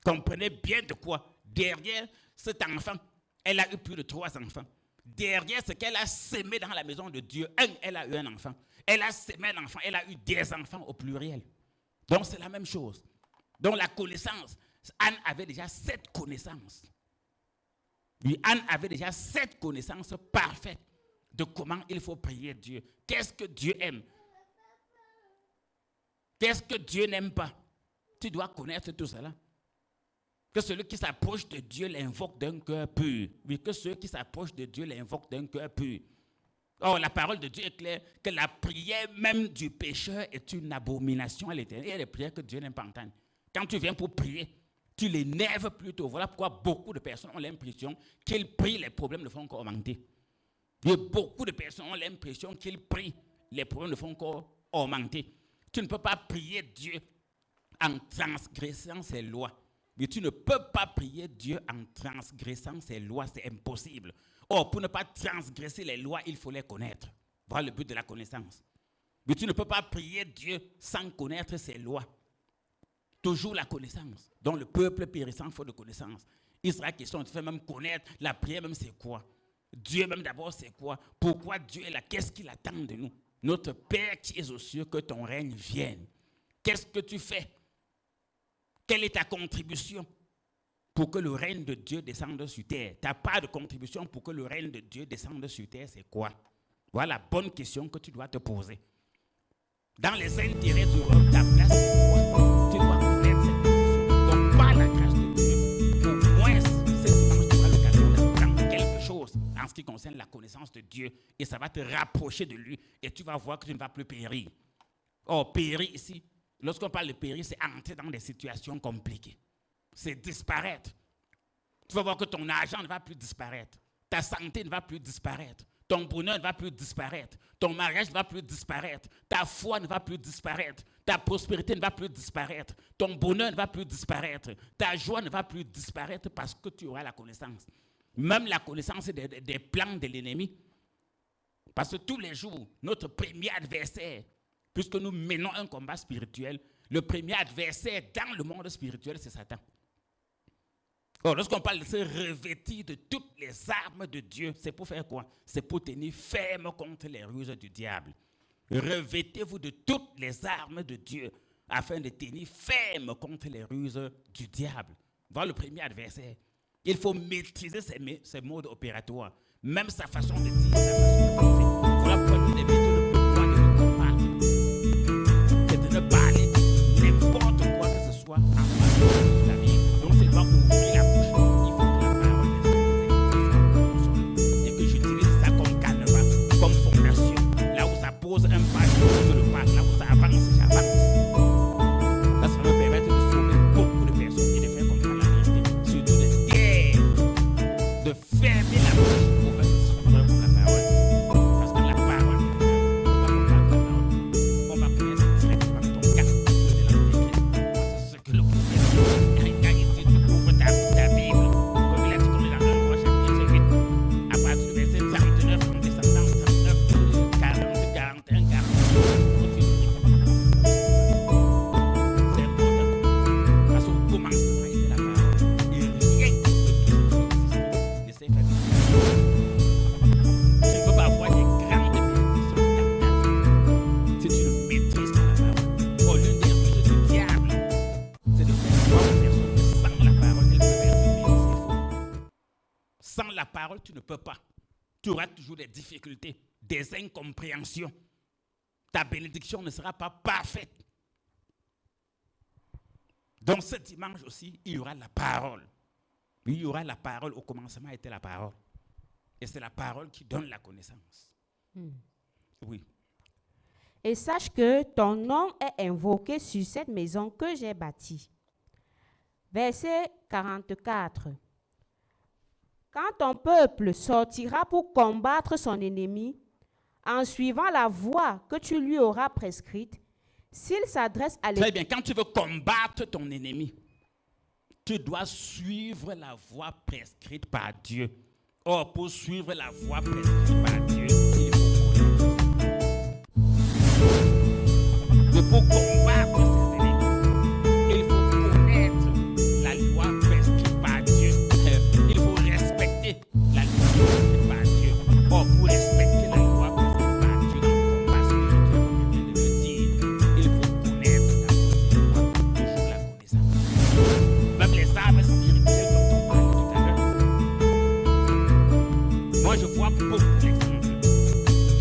Comprenez bien de quoi. Derrière cet enfant, elle a eu plus de 3 enfants. Derrière ce qu'elle a sémé dans la maison de Dieu, elle a eu un enfant. Elle a sémé un enfant, elle a eu des enfants au pluriel. Donc c'est la même chose. Donc la connaissance, Anne avait déjà cette connaissance. Oui, Anne avait déjà cette connaissance parfaite de comment il faut prier Dieu. Qu'est-ce que Dieu aime? Qu'est-ce que Dieu n'aime pas? Tu dois connaître tout cela. Que celui qui s'approche de Dieu l'invoque d'un cœur pur. Oui, que ceux qui s'approchent de Dieu l'invoquent d'un cœur pur. Or, la parole de Dieu est claire que la prière même du pécheur est une abomination à l'Éternel. Il y a des prières que Dieu n'aime pas entendre. Quand tu viens pour prier, tu l'énerves plutôt. Voilà pourquoi beaucoup de personnes ont l'impression qu'ils prient, les problèmes ne font encore augmenter. Et beaucoup de personnes ont l'impression qu'ils prient, les problèmes ne font encore augmenter. Tu ne peux pas prier Dieu en transgressant ses lois. Mais tu ne peux pas prier Dieu en transgressant ses lois, c'est impossible. Or, pour ne pas transgresser les lois, il faut les connaître. Voilà le but de la connaissance. Mais tu ne peux pas prier Dieu sans connaître ses lois. Toujours la connaissance. Donc le peuple périssant faute de connaissance. Il sera question de faire même connaître la prière, même c'est quoi. Dieu même d'abord c'est quoi. Pourquoi Dieu est là? Qu'est-ce qu'il attend de nous? Notre Père qui es aux cieux, que ton règne vienne. Qu'est-ce que tu fais? Quelle est ta contribution pour que le règne de Dieu descende sur terre? Tu n'as pas de contribution pour que le règne de Dieu descende sur terre, c'est quoi? Voilà la bonne question que tu dois te poser. Dans les intérêts du rôle, ta place, c'est quoi? Tu dois connaître cette question. Donc, par la grâce de Dieu, au moins, ce dimanche, tu auras l'occasion d'apprendre quelque chose en ce qui concerne la connaissance de Dieu. Et ça va te rapprocher de lui. Et tu vas voir que tu ne vas plus périr. Or, périr ici, lorsqu'on parle de périr, c'est entrer dans des situations compliquées. C'est disparaître. Tu vas voir que ton argent ne va plus disparaître. Ta santé ne va plus disparaître. Ton bonheur ne va plus disparaître. Ton mariage ne va plus disparaître. Ta foi ne va plus disparaître. Ta prospérité ne va plus disparaître. Ton bonheur ne va plus disparaître. Ta joie ne va plus disparaître parce que tu auras la connaissance. Même la connaissance des plans de l'ennemi. Parce que tous les jours, notre premier adversaire, puisque nous menons un combat spirituel, le premier adversaire dans le monde spirituel, c'est Satan. Or, lorsqu'on parle de se revêtir de toutes les armes de Dieu, c'est pour faire quoi? C'est pour tenir ferme contre les ruses du diable. Revêtez-vous de toutes les armes de Dieu afin de tenir ferme contre les ruses du diable. Voilà le premier adversaire. Il faut maîtriser ses modes opératoires, même sa façon de dire, sa façon de penser. Voilà pourquoi nous les méthodes de pouvoir de le combattre. C'est de ne pas aller n'importe quoi que ce soit en face de la vie. Donc c'est pas ouvrir la bouche. Il faut que la parole et que j'utilise ça comme canevas, comme fondation. Là où ça pose un pas, je pose le pas. Là où ça avance, j'avance. Ça me permettre de sauver beaucoup de personnes et de faire comprendre la vérité. Surtout de taire, de fermer la bouche pour faire comprendre la parole. Parce que la parole, on va connaître directement ton caractère de la vérité. C'est ce que le prophète quand il dit tu ouvres ta Bible, comme il a dit comme dans 1 Roi chapitre 8, à partir du verset 39, en descendant 39, 40, 41, 42. parole, tu ne peux pas. Tu auras toujours des difficultés, des incompréhensions. Ta bénédiction ne sera pas parfaite. Donc ce dimanche aussi, il y aura la parole. Il y aura la parole. Au commencement était la parole. Et c'est la parole qui donne la connaissance. Oui. Et sache que ton nom est invoqué sur cette maison que j'ai bâtie. Verset 44. Quand ton peuple sortira pour combattre son ennemi, en suivant la voie que tu lui auras prescrite, s'il s'adresse à Très bien, quand tu veux combattre ton ennemi, tu dois suivre la voie prescrite par Dieu. Or, pour suivre la voie prescrite par Dieu, il faut connaître. Mais pour combattre ses ennemis, il faut connaître la loi prescrite par Dieu. Il faut respecter la loi prescrite par Dieu. Or, pour respecter la loi prescrite par Dieu dans le combat spirituel, comme je viens de le dire, il faut connaître la loi, toujours la connaissance. Même les armes spirituelles dont on parlait tout à l'heure. Moi, je vois beaucoup d'exemples.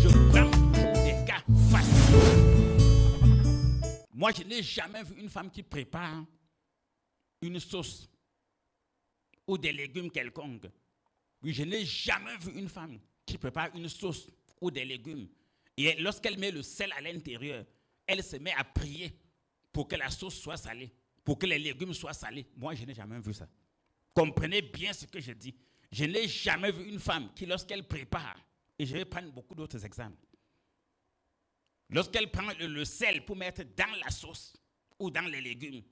Je prends toujours des cas faciles. Moi, je n'ai jamais vu une femme qui prépare une sauce ou des légumes quelconques. Oui, je n'ai jamais vu une femme qui prépare une sauce ou des légumes. Et lorsqu'elle met le sel à l'intérieur, elle se met à prier pour que la sauce soit salée, pour que les légumes soient salés. Moi, je n'ai jamais vu ça. Comprenez bien ce que je dis. Je n'ai jamais vu une femme qui, lorsqu'elle prépare, et je vais prendre beaucoup d'autres exemples, lorsqu'elle prend le sel pour mettre dans la sauce ou dans les légumes,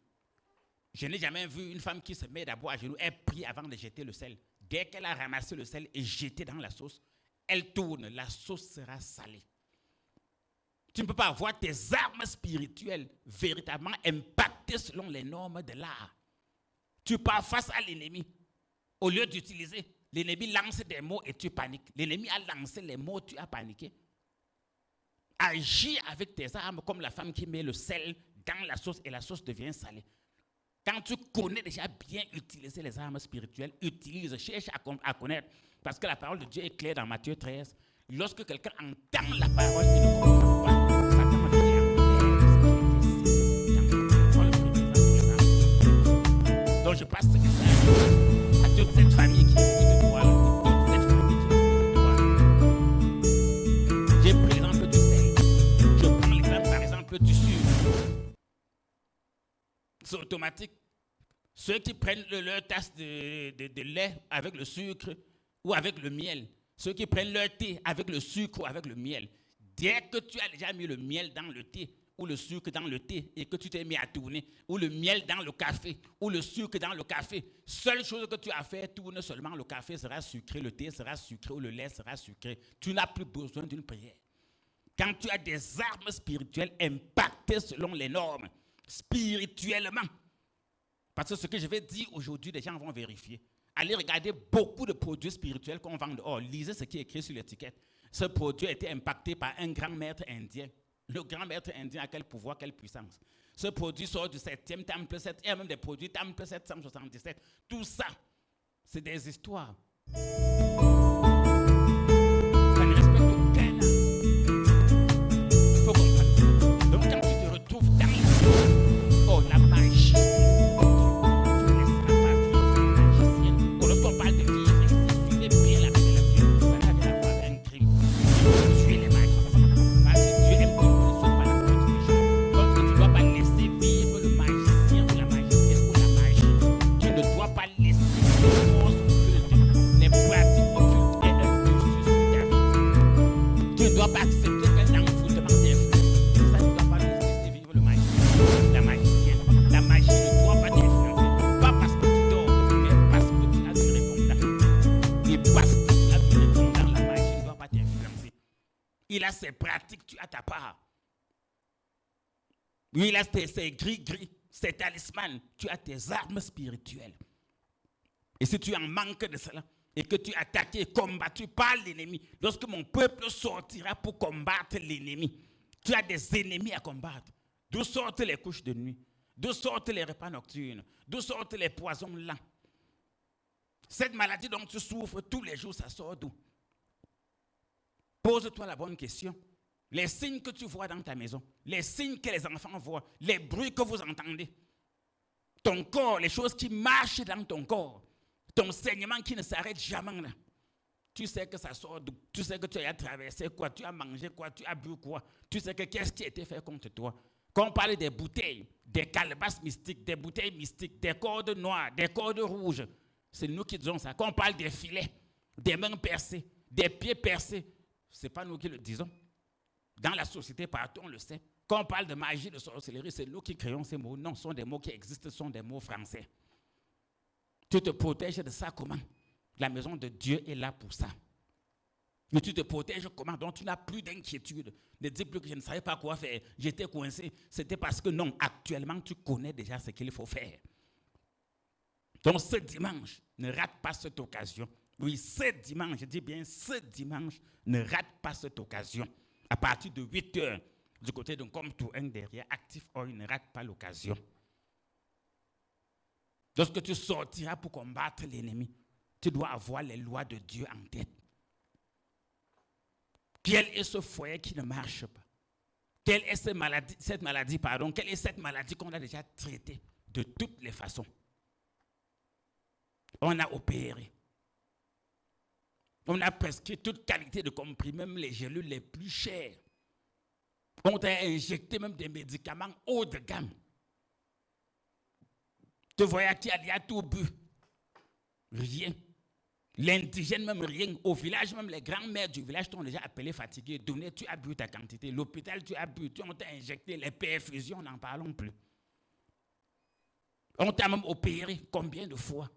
je n'ai jamais vu une femme qui se met d'abord à genoux, elle prie avant de jeter le sel. Dès qu'elle a ramassé le sel et jeté dans la sauce, elle tourne, la sauce sera salée. Tu ne peux pas avoir tes armes spirituelles véritablement impactées selon les normes de l'art. Tu pars face à l'ennemi. Au lieu d'utiliser, l'ennemi lance des mots et tu paniques. L'ennemi a lancé les mots, tu as paniqué. Agis avec tes armes comme la femme qui met le sel dans la sauce et la sauce devient salée. Quand tu connais déjà bien utiliser les armes spirituelles, utilise, cherche à connaître. Parce que la parole de Dieu est claire dans Matthieu 13. Lorsque quelqu'un entend la parole, il ne comprend pas. Satan vient donc je passe ce message à toute cette famille qui est venue de toi, toute cette famille qui est venue de toi. J'ai pris l'exemple du sel. Je prends l'exemple par exemple du sucre. C'est automatique. Ceux qui prennent leur tasse de lait avec le sucre ou avec le miel, ceux qui prennent leur thé avec le sucre ou avec le miel, dès que tu as déjà mis le miel dans le thé ou le sucre dans le thé et que tu t'es mis à tourner, ou le miel dans le café ou le sucre dans le café, seule chose que tu as fait, tourne seulement, le café sera sucré, le thé sera sucré ou le lait sera sucré. Tu n'as plus besoin d'une prière. Quand tu as des armes spirituelles impactées selon les normes, spirituellement, parce que ce que je vais dire aujourd'hui, les gens vont vérifier. Allez regarder beaucoup de produits spirituels qu'on vend dehors. Lisez ce qui est écrit sur l'étiquette. Ce produit a été impacté par un grand maître indien. Le grand maître indien a quel pouvoir, quelle puissance. Ce produit sort du 7e temple 7, et même des produits temple 777. Tout ça, c'est des histoires. Ça ne respecte aucun âme. Il faut comprendre ça. Donc quand tu te retrouves dans la oh, la magie, tu ne laisseras pas vivre la magicienne. Lorsqu'on parle de vivre ici, suivez bien la révélation. Ça n'a rien à voir avec un crime. Tu es les magiciens. Parce que Dieu aime que nous ne soyons pas la porte des gens. Donc tu ne dois pas laisser vivre le magicien ou la magicienne ou la magie. Tu ne dois pas laisser les forces occultes, les pratiques occultes et un dessus sur ta vie. Tu ne dois pas accepter qu'un envoûtement t'influence. Ça ne doit pas laisser vivre le magicien, la magicienne. La magie ne doit pas t'influencer. Pas parce que tu dors, mais parce que tu as du répondant. Et parce que tu as du répondant, la magie ne doit pas t'influencer. Il a ses pratiques, tu as ta part. Lui, il a ses gris-gris, ses talismans. Tu as tes armes spirituelles. Et si tu en manques de cela, et que tu es attaqué, combattu par l'ennemi, lorsque mon peuple sortira pour combattre l'ennemi, tu as des ennemis à combattre. D'où sortent les couches de nuit? D'où sortent les repas nocturnes? D'où sortent les poisons lents? Cette maladie dont tu souffres tous les jours, ça sort d'où? Pose-toi la bonne question. Les signes que tu vois dans ta maison, les signes que les enfants voient, les bruits que vous entendez, ton corps, les choses qui marchent dans ton corps, ton saignement qui ne s'arrête jamais là. Tu sais que ça sort d'où? Tu sais que tu as traversé quoi? Tu as mangé quoi? Tu as bu quoi? Tu sais que qu'est-ce qui a été fait contre toi? Quand on parle des bouteilles, des calebasses mystiques, des bouteilles mystiques, des cordes noires, des cordes rouges, c'est nous qui disons ça. Quand on parle des filets, des mains percées, des pieds percés, ce n'est pas nous qui le disons. Dans la société, partout, on le sait. Quand on parle de magie, de sorcellerie, c'est nous qui créons ces mots. Non, ce sont des mots qui existent, ce sont des mots français. Tu te protèges de ça comment? La maison de Dieu est là pour ça. Mais tu te protèges comment? Donc tu n'as plus d'inquiétude. Ne dis plus que je ne savais pas quoi faire. J'étais coincé. C'était parce que non, actuellement, tu connais déjà ce qu'il faut faire. Donc ce dimanche, ne rate pas cette occasion. Oui, ce dimanche, je dis bien ce dimanche, ne rate pas cette occasion. À partir de 8 heures, du côté de Comtoureng derrière, Active Oil, ne rate pas l'occasion. Lorsque tu sortiras pour combattre l'ennemi, tu dois avoir les lois de Dieu en tête. Quel est ce foyer qui ne marche pas? Quelle est cette maladie, quelle est cette maladie qu'on a déjà traitée de toutes les façons? On a opéré. On a prescrit toute qualité de comprimés, même les gélules les plus chères. On t'a injecté même des médicaments haut de gamme. Tu voyais qui a tout bu. Rien. L'indigène même rien. Au village, même les grands-mères du village t'ont déjà appelé fatigué. Donné, tu as bu ta quantité. L'hôpital, tu as bu. On t'a injecté les perfusions, n'en parlons plus. On t'a même opéré combien de fois?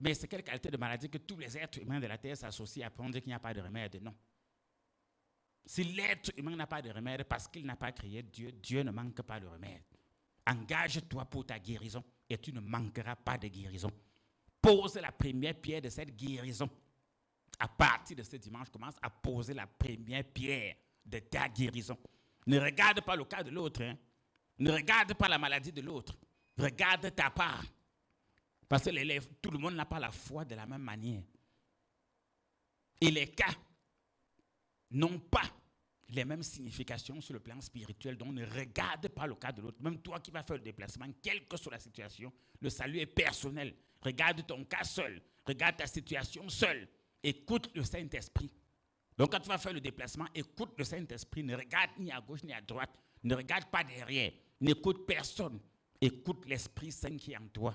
Mais c'est quelle qualité de maladie que tous les êtres humains de la terre s'associent après on dit qu'il n'y a pas de remède? Non. Si l'être humain n'a pas de remède parce qu'il n'a pas créé Dieu, Dieu ne manque pas de remède. Engage-toi pour ta guérison et tu ne manqueras pas de guérison. Pose la première pierre de cette guérison. À partir de ce dimanche, commence à poser la première pierre de ta guérison. Ne regarde pas le cas de l'autre. Hein. Ne regarde pas la maladie de l'autre. Regarde ta part. Parce que tout le monde n'a pas la foi de la même manière. Et les cas n'ont pas les mêmes significations sur le plan spirituel. Donc ne regarde pas le cas de l'autre. Même toi qui vas faire le déplacement, quelle que soit la situation, le salut est personnel. Regarde ton cas seul. Regarde ta situation seule. Écoute le Saint-Esprit. Donc quand tu vas faire le déplacement, écoute le Saint-Esprit. Ne regarde ni à gauche ni à droite. Ne regarde pas derrière. N'écoute personne. Écoute l'Esprit Saint qui est en toi.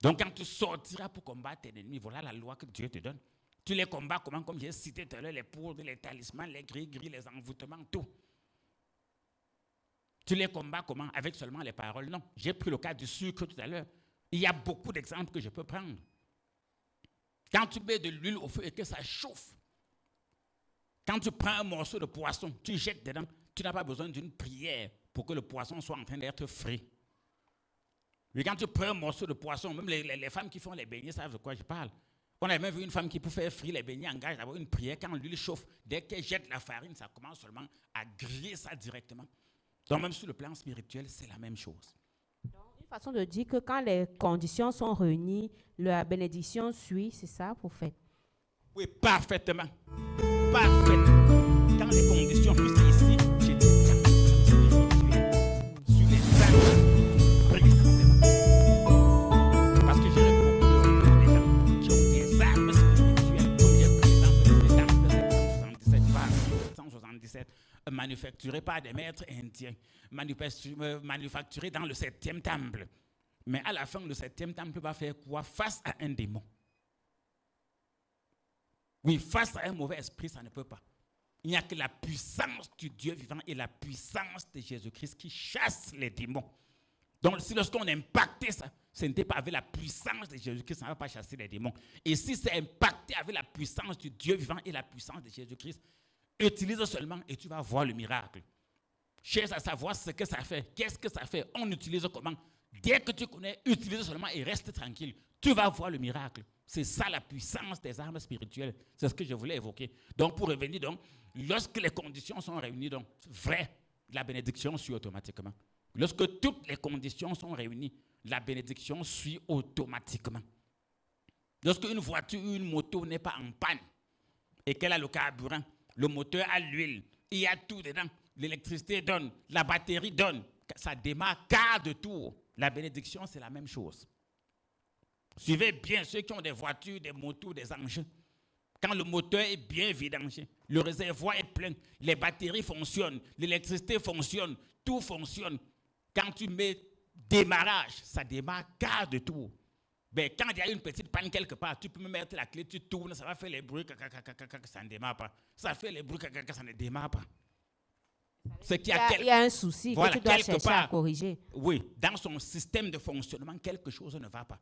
Donc quand tu sortiras pour combattre tes ennemis, voilà la loi que Dieu te donne. Tu les combats comment? Comme j'ai cité tout à l'heure, les poudres, les talismans, les gris-gris, les envoûtements, tout. Tu les combats comment? Avec seulement les paroles? Non. J'ai pris le cas du sucre tout à l'heure. Il y a beaucoup d'exemples que je peux prendre. Quand tu mets de l'huile au feu et que ça chauffe, quand tu prends un morceau de poisson, tu jettes dedans, tu n'as pas besoin d'une prière pour que le poisson soit en train d'être frit. Mais quand tu prends un morceau de poisson, même les femmes qui font les beignets savent de quoi je parle. On a même vu une femme qui, pour faire frire les beignets, engage d'abord une prière. Quand l'huile chauffe, dès qu'elle jette la farine, ça commence seulement à griller ça directement. Donc même sur le plan spirituel, c'est la même chose. Donc, une façon de dire que quand les conditions sont réunies, la bénédiction suit, c'est ça pour faire? Oui, parfaitement. Parfaitement. Quand les conditions sont ici, j'ai dit sur les âmes précisément. Parce que j'ai beaucoup de gens qui ont des armes spirituelles, comme j'ai pris l'exemple de 777, manufacturé par des maîtres indiens, manufacturé dans le 7e temple. Mais à la fin, le 7e temple va faire quoi face à un démon? Oui, face à un mauvais esprit, ça ne peut pas. Il n'y a que la puissance du Dieu vivant et la puissance de Jésus-Christ qui chasse les démons. Donc, si lorsqu'on a impacté ça, ce n'était pas avec la puissance de Jésus-Christ, ça ne va pas chasser les démons. Et si c'est impacté avec la puissance du Dieu vivant et la puissance de Jésus-Christ, utilise seulement et tu vas voir le miracle. Cherche à savoir ce que ça fait. Qu'est-ce que ça fait? On utilise comment? Dès que tu connais, utilise seulement et reste tranquille. Tu vas voir le miracle. C'est ça la puissance des armes spirituelles. C'est ce que je voulais évoquer. Donc, pour revenir, donc, lorsque les conditions sont réunies, donc, vrai, la bénédiction suit automatiquement. Lorsque toutes les conditions sont réunies, la bénédiction suit automatiquement. Lorsque une voiture ou une moto n'est pas en panne et qu'elle a le carburant, le moteur a l'huile, il y a tout dedans, l'électricité donne, la batterie donne, ça démarre quart de tour. La bénédiction, c'est la même chose. Suivez bien ceux qui ont des voitures, des motos, des engins. Quand le moteur est bien vidangé, le réservoir est plein, les batteries fonctionnent, l'électricité fonctionne, tout fonctionne. Quand tu mets démarrage, ça démarre quart de tour. Ben, quand il y a une petite panne quelque part, tu peux me mettre la clé, tu tournes, ça va faire les bruits, ça ne démarre pas. Ça fait les bruits, ça ne démarre pas. Il y a un souci que tu dois chercher à corriger. Oui, dans son système de fonctionnement, quelque chose ne va pas.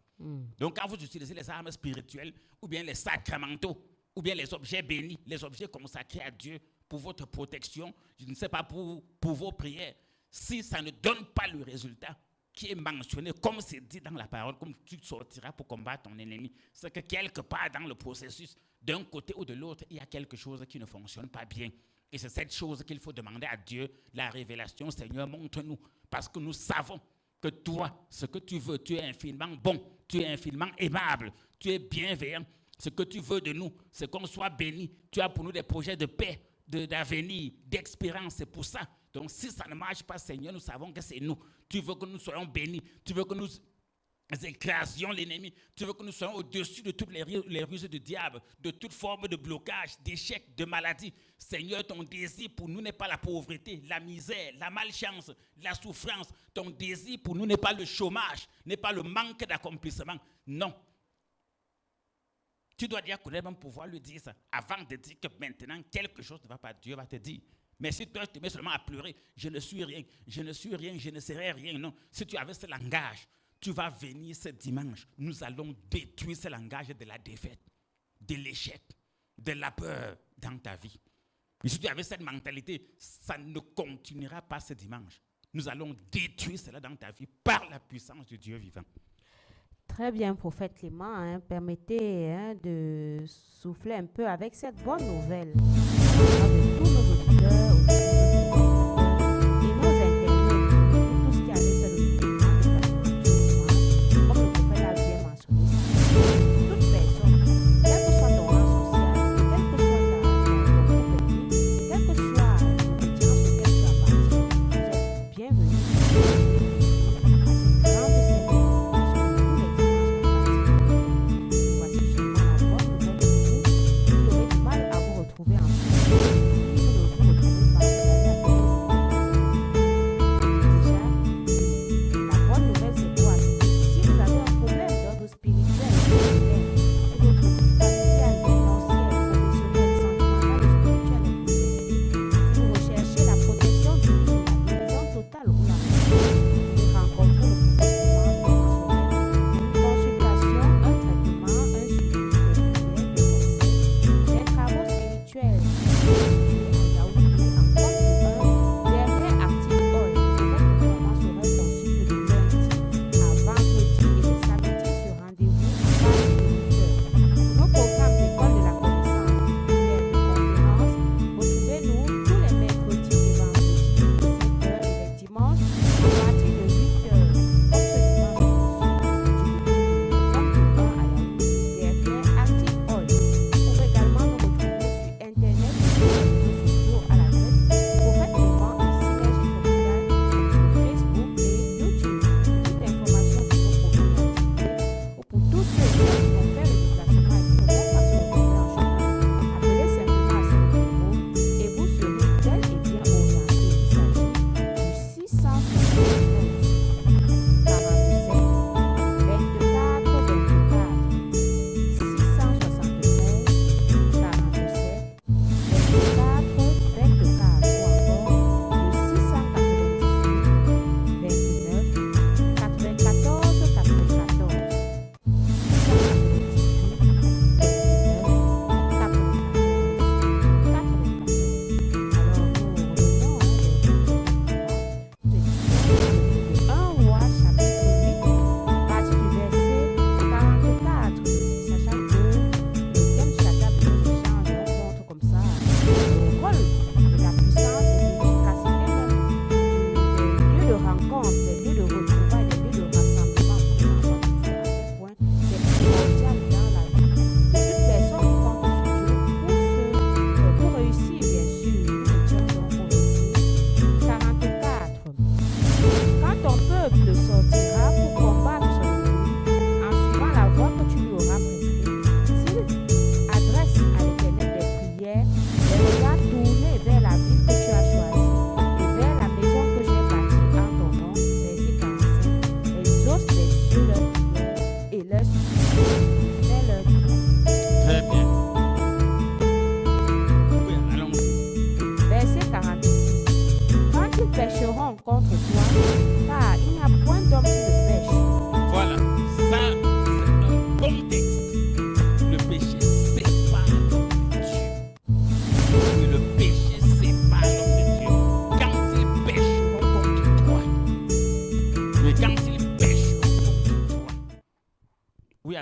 Donc, quand vous utilisez les armes spirituelles, ou bien les sacramentaux, ou bien les objets bénis, les objets consacrés à Dieu pour votre protection, je ne sais pas, pour vos prières, si ça ne donne pas le résultat qui est mentionné, comme c'est dit dans la parole, comme tu sortiras pour combattre ton ennemi, c'est que quelque part dans le processus, d'un côté ou de l'autre, il y a quelque chose qui ne fonctionne pas bien. Et c'est cette chose qu'il faut demander à Dieu, la révélation. Seigneur, montre-nous, parce que nous savons que toi, ce que tu veux, tu es infiniment bon, tu es infiniment aimable, tu es bienveillant. Ce que tu veux de nous, c'est qu'on soit bénis. Tu as pour nous des projets de paix, d'avenir, d'expérience, c'est pour ça. Donc si ça ne marche pas, Seigneur, nous savons que c'est nous. Tu veux que nous soyons bénis, tu veux que nous écrasions l'ennemi, tu veux que nous soyons au-dessus de toutes les ruses du diable, de toute forme de blocage, d'échec, de maladie. Seigneur, ton désir pour nous n'est pas la pauvreté, la misère, la malchance, la souffrance. Ton désir pour nous n'est pas le chômage, n'est pas le manque d'accomplissement. Non. Tu dois déjà connaître, même pouvoir lui dire ça, avant de dire que maintenant quelque chose ne va pas. Dieu va te dire. Mais si toi tu te mets seulement à pleurer, je ne suis rien, je ne suis rien, je ne serai rien, non. Si tu avais ce langage, tu vas venir ce dimanche, nous allons détruire ce langage de la défaite, de l'échec, de la peur dans ta vie. Mais si tu avais cette mentalité, ça ne continuera pas ce dimanche. Nous allons détruire cela dans ta vie par la puissance de Dieu vivant. Très bien, prophète Clément. Permettez de souffler un peu avec cette bonne nouvelle. De tous nos auditeurs, et nos internautes, et tout ce qui allait faire le comme le prophète l'a bien mentionné. Toute personne, quel que soit ton rang social, quel que soit ton prophétie, quel que soit l'obédience auquel tu appartiens, vous êtes bienvenus à cette grande cérémonie. Voici justement la bonne nouvelle pour vous qui aurez du mal à vous retrouver en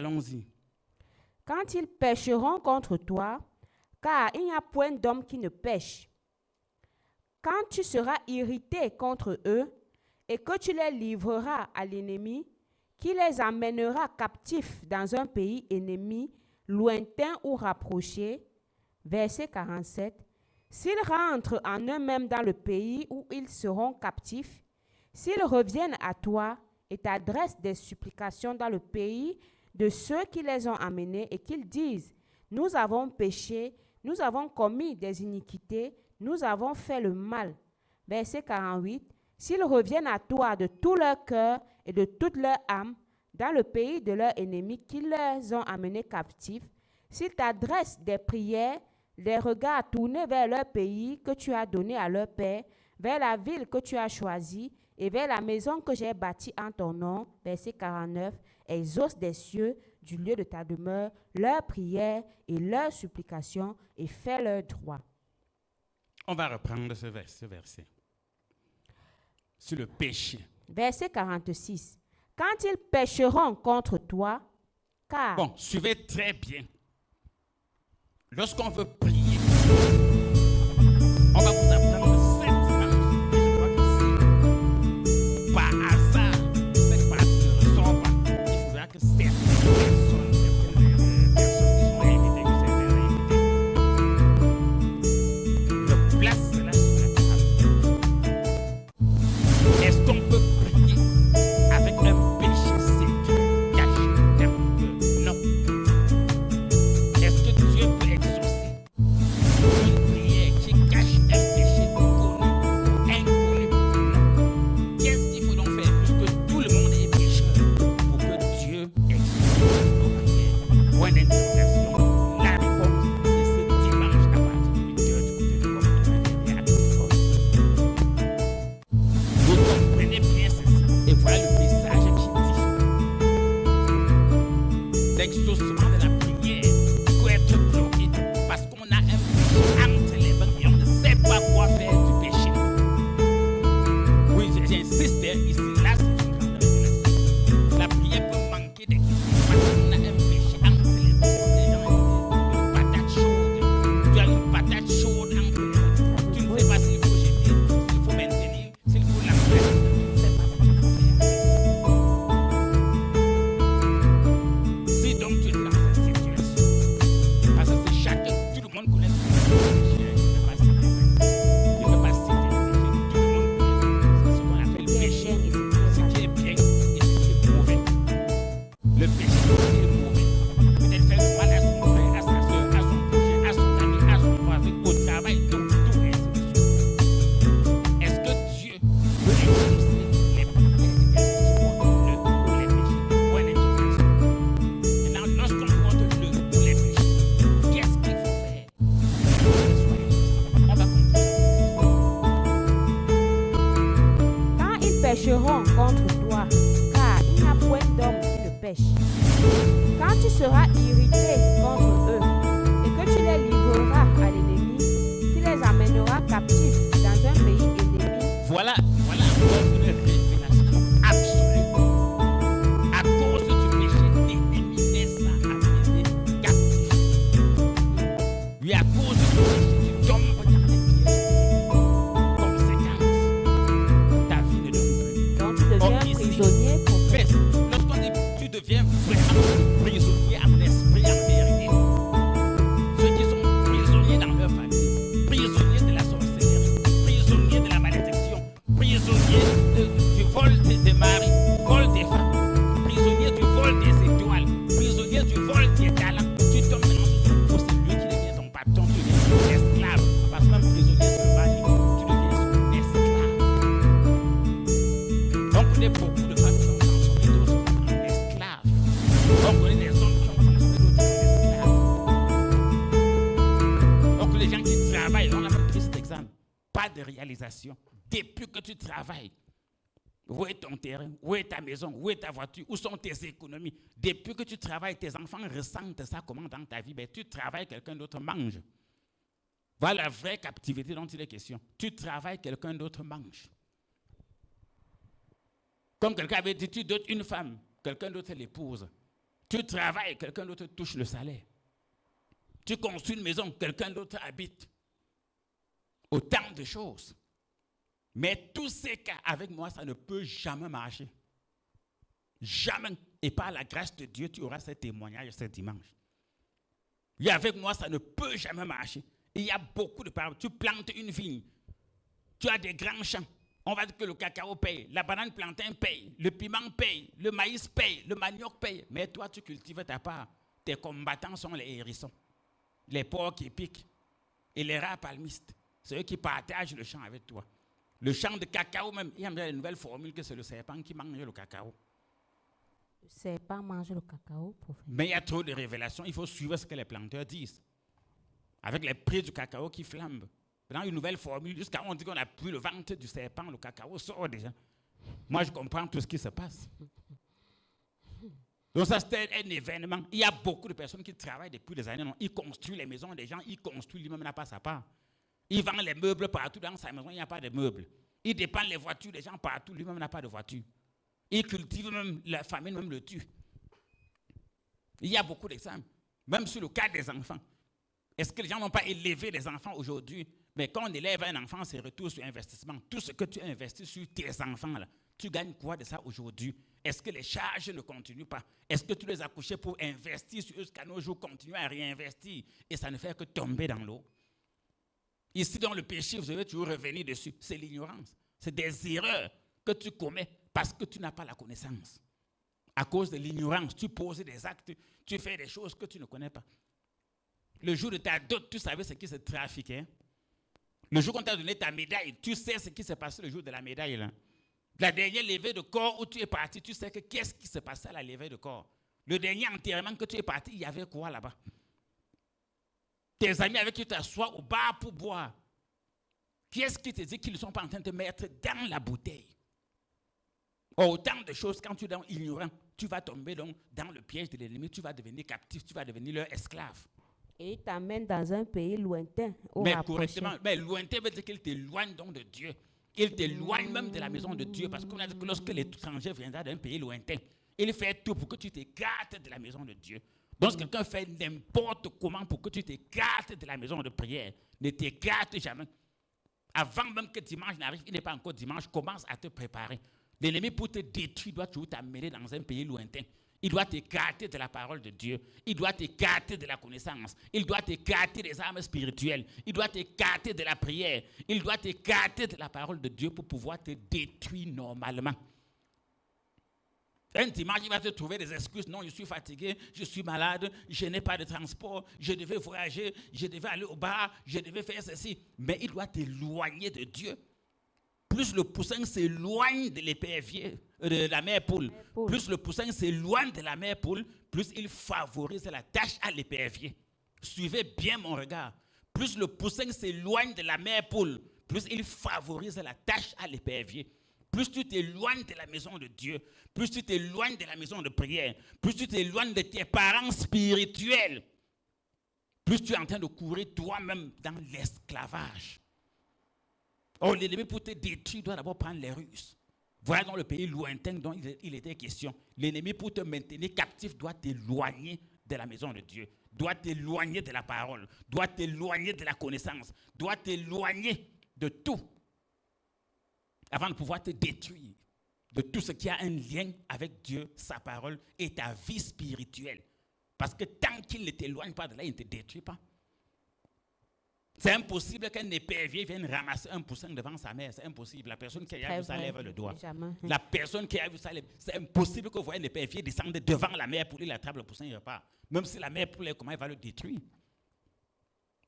allons-y. Quand ils pécheront contre toi, car il n'y a point d'homme qui ne pêche. Quand tu seras irrité contre eux et que tu les livreras à l'ennemi, qui les amènera captifs dans un pays ennemi, lointain ou rapproché. Verset 47. S'ils rentrent en eux-mêmes dans le pays où ils seront captifs, s'ils reviennent à toi et t'adressent des supplications dans le pays de ceux qui les ont amenés et qu'ils disent, nous avons péché, nous avons commis des iniquités, nous avons fait le mal. Verset 48. S'ils reviennent à toi de tout leur cœur et de toute leur âme, dans le pays de leurs ennemis qui les ont amenés captifs, s'ils t'adressent des prières, des regards tournés vers leur pays que tu as donné à leur père, vers la ville que tu as choisie et vers la maison que j'ai bâtie en ton nom, verset 49, exauce des cieux, du lieu de ta demeure, leurs prières et leurs supplications et fais leur droit. On va reprendre ce verset. Sur le péché. Verset 46. Quand ils pécheront contre toi, car... Bon, suivez très bien. Lorsqu'on veut prier, on va vous apprendre 7 dimanches. Et je crois que c'est par hasard, cette partie ne ressort pas. Il faudra que certaines personnes qui sont invitées, que certains invités, le placent cela sur la table. Est-ce qu'on peut prier avec un péché secret, caché, termineux? Non. Est-ce que Dieu peut exaucer une prière qui cache un péché connu ou inconnu? Non. Qu'est-ce qu'il faut donc faire puisque tout le monde est pécheur pour que Dieu exauce nos prières? Point d'interrogation. La réponse, c'est ce dimanche à partir de 8h du côté de Communautaire à Clifford. Vous comprenez bien ceci. Et voilà le message qui dit l'exaucement de la prière peut être bloqué parce qu'on a un péché entre les mains et on ne sait pas quoi faire du péché. Oui, j'insiste ici, là c'est une grande révélation. La prière peut manquer d'équilibre parce qu'on a un péché entre les mains. Comme les gens disent, une patate chaude. Tu as une patate chaude entre les mains. Tu ne sais pas s'il faut jeter, s'il faut maintenir, s'il faut l'enlever. Tu ne sais pas ce qu'il faut faire avec. Si donc tu es dans cette situation, parce que c'est chacun, tout le monde connaît le péché, il ne peut pas citer les péchés, tout le monde connaît, c'est ce qu'on appelle le péché, ce qui est bien et ce qui est mauvais. Le péché, c'est mauvais. Peut-être faire le mal à son frère, à sa soeur, à son prochain, à son ami, à son voisin, au travail, tout, ainsi de suite. Est-ce que Dieu peut exaucer les prières des personnes qui portent le ou les péchés? Point d'interrogation. Maintenant, lorsqu'on porte le ou les péchés, qu'est-ce qu'il faut faire pour que ce soit exaucé? On va continuer. Quand ils pécheront contre toi, car il n'y a point d'homme qui ne pêche. Quand tu seras irrité contre eux et que tu les livreras à l'ennemi, qui les amènera captifs dans un pays ennemi, Voilà encore une révélation absolue. À cause du péché, l'ennemi les a amenés captifs. Oui, à cause du péché, tu tombes dans les pièges. Conséquence, ta vie ne donne plus. donc tu deviens ici, prisonnier pour mais lorsqu'on dit tu deviens vraiment prisonnier en esprit, en vérité, ceux qui sont prisonniers dans leur famille, prisonniers de la sorcellerie, prisonniers de la malédiction, prisonniers du vol des maris, vol des femmes, prisonniers du vol des étoiles, prisonniers du vol des talents, tu tombes maintenant sous son coup, c'est lui qui devient ton patron, tu deviens son esclave, parce que même prisonnier sur le mari, tu deviens son esclave. On connaît beaucoup de femmes qui ont transformé d'autres femmes en esclaves. On connaît des hommes qui ont transformé d'autres en esclaves. Donc les gens qui travaillent, on a même pris cet exemple. Pas de réalisation. Depuis que tu travailles, où est ton terrain? Où est ta maison? Où est ta voiture? Où sont tes économies? Depuis que tu travailles, tes enfants ressentent ça comment dans ta vie? Ben, tu travailles, quelqu'un d'autre mange. Voilà la vraie captivité dont il est question. Tu travailles, quelqu'un d'autre mange. Comme quelqu'un avait dit, tu dotes une femme, quelqu'un d'autre l'épouse. Tu travailles, quelqu'un d'autre touche le salaire. Tu construis une maison, quelqu'un d'autre habite. Autant de choses. Mais tous ces cas, avec moi, ça ne peut jamais marcher. Jamais. Et par la grâce de Dieu, tu auras ce témoignage ce dimanche. Et avec moi, ça ne peut jamais marcher. Il y a beaucoup de paroles. Tu plantes une vigne. Tu as des grands champs. On va dire que le cacao paye, la banane plantain paye, le piment paye, le maïs paye, le manioc paye. Mais toi, tu cultives ta part. Tes combattants sont les hérissons, les porcs qui piquent et les rats palmistes. C'est eux qui partagent le champ avec toi. Le champ de cacao même, il y a une nouvelle formule que c'est le serpent qui mange le cacao. Le serpent mange le cacao, prophète. Mais il y a trop de révélations, il faut suivre ce que les planteurs disent. Avec les prix du cacao qui flambent. Dans une nouvelle formule, jusqu'à on dit qu'on n'a plus le ventre du serpent, le cacao sort déjà. Moi, je comprends tout ce qui se passe. Donc ça, c'était un événement. Il y a beaucoup de personnes qui travaillent depuis des années. Non? Ils construisent les maisons des gens, ils construisent, lui-même n'a pas sa part. Il vend les meubles partout dans sa maison, il n'y a pas de meubles. Il dépense les voitures des gens partout, lui-même n'a pas de voiture. Il cultive même, la famine même le tue. Il y a beaucoup d'exemples. Même sur le cas des enfants. Est-ce que les gens n'ont pas élevé les enfants aujourd'hui? Mais quand on élève un enfant, c'est retour sur investissement. Tout ce que tu investis sur tes enfants, là, tu gagnes quoi de ça aujourd'hui? Est-ce que les charges ne continuent pas? Est-ce que tu les as couchés pour investir sur eux jusqu'à nos jours, continuer à réinvestir et ça ne fait que tomber dans l'eau? Ici, dans le péché, vous devez toujours revenir dessus. C'est l'ignorance. C'est des erreurs que tu commets parce que tu n'as pas la connaissance. À cause de l'ignorance, tu poses des actes, tu fais des choses que tu ne connais pas. Le jour de ta dot, tu savais ce qui se trafiquait. Le jour qu'on t'a donné ta médaille, tu sais ce qui s'est passé le jour de la médaille. Là. La dernière levée de corps où tu es parti, tu sais que qu'est-ce qui se passait à la levée de corps. Le dernier enterrement que tu es parti, il y avait quoi là-bas? Tes amis avec qui tu t'assois au bar pour boire. Qui est-ce qui te dit qu'ils ne sont pas en train de te mettre dans la bouteille? Autant de choses, quand tu es ignorant, tu vas tomber donc dans le piège de l'ennemi, tu vas devenir captif, tu vas devenir leur esclave. Et il t'amène dans un pays lointain. Mais correctement, mais lointain veut dire qu'il t'éloigne donc de Dieu. Il t'éloigne même de la maison de Dieu. Parce qu'on a dit que lorsque l'étranger viendra d'un pays lointain, il fait tout pour que tu t'écartes de la maison de Dieu. Donc, si quelqu'un fait n'importe comment pour que tu t'écartes de la maison de prière, ne t'écarte jamais. Avant même que dimanche n'arrive, il n'est pas encore dimanche, commence à te préparer. L'ennemi pour te détruire doit toujours t'amener dans un pays lointain. Il doit t'écarter de la parole de Dieu. Il doit t'écarter de la connaissance. Il doit t'écarter des armes spirituelles. Il doit t'écarter de la prière. Il doit t'écarter de la parole de Dieu pour pouvoir te détruire normalement. Un dimanche, il va te trouver des excuses. Non, je suis fatigué, je suis malade, je n'ai pas de transport, je devais voyager, je devais aller au bar, je devais faire ceci. Mais il doit t'éloigner de Dieu. Plus le poussin s'éloigne de l'épervier, de la mère poule, plus le poussin s'éloigne de la mère poule, plus il favorise la tâche à l'épervier. Suivez bien mon regard. Plus le poussin s'éloigne de la mère poule, plus il favorise la tâche à l'épervier. Plus tu t'éloignes de la maison de Dieu, plus tu t'éloignes de la maison de prière, plus tu t'éloignes de tes parents spirituels, plus tu es en train de courir toi-même dans l'esclavage. Oh, l'ennemi pour te détruire doit d'abord prendre les ruses. Voilà dans le pays lointain dont il était question. L'ennemi pour te maintenir captif doit t'éloigner de la maison de Dieu, doit t'éloigner de la parole, doit t'éloigner de la connaissance, doit t'éloigner de tout avant de pouvoir te détruire de tout ce qui a un lien avec Dieu, sa parole et ta vie spirituelle. Parce que tant qu'il ne t'éloigne pas de là, il ne te détruit pas. C'est impossible qu'un épervier vienne ramasser un poussin devant sa mère. C'est impossible. La personne qui a vu ça lève le doigt. Jamais. La personne qui a vu ça lève. C'est impossible que vous voyez un épervier descendre devant la mère pour lui attrape le poussin et repart. Même si la mère poule, comment elle va le détruire?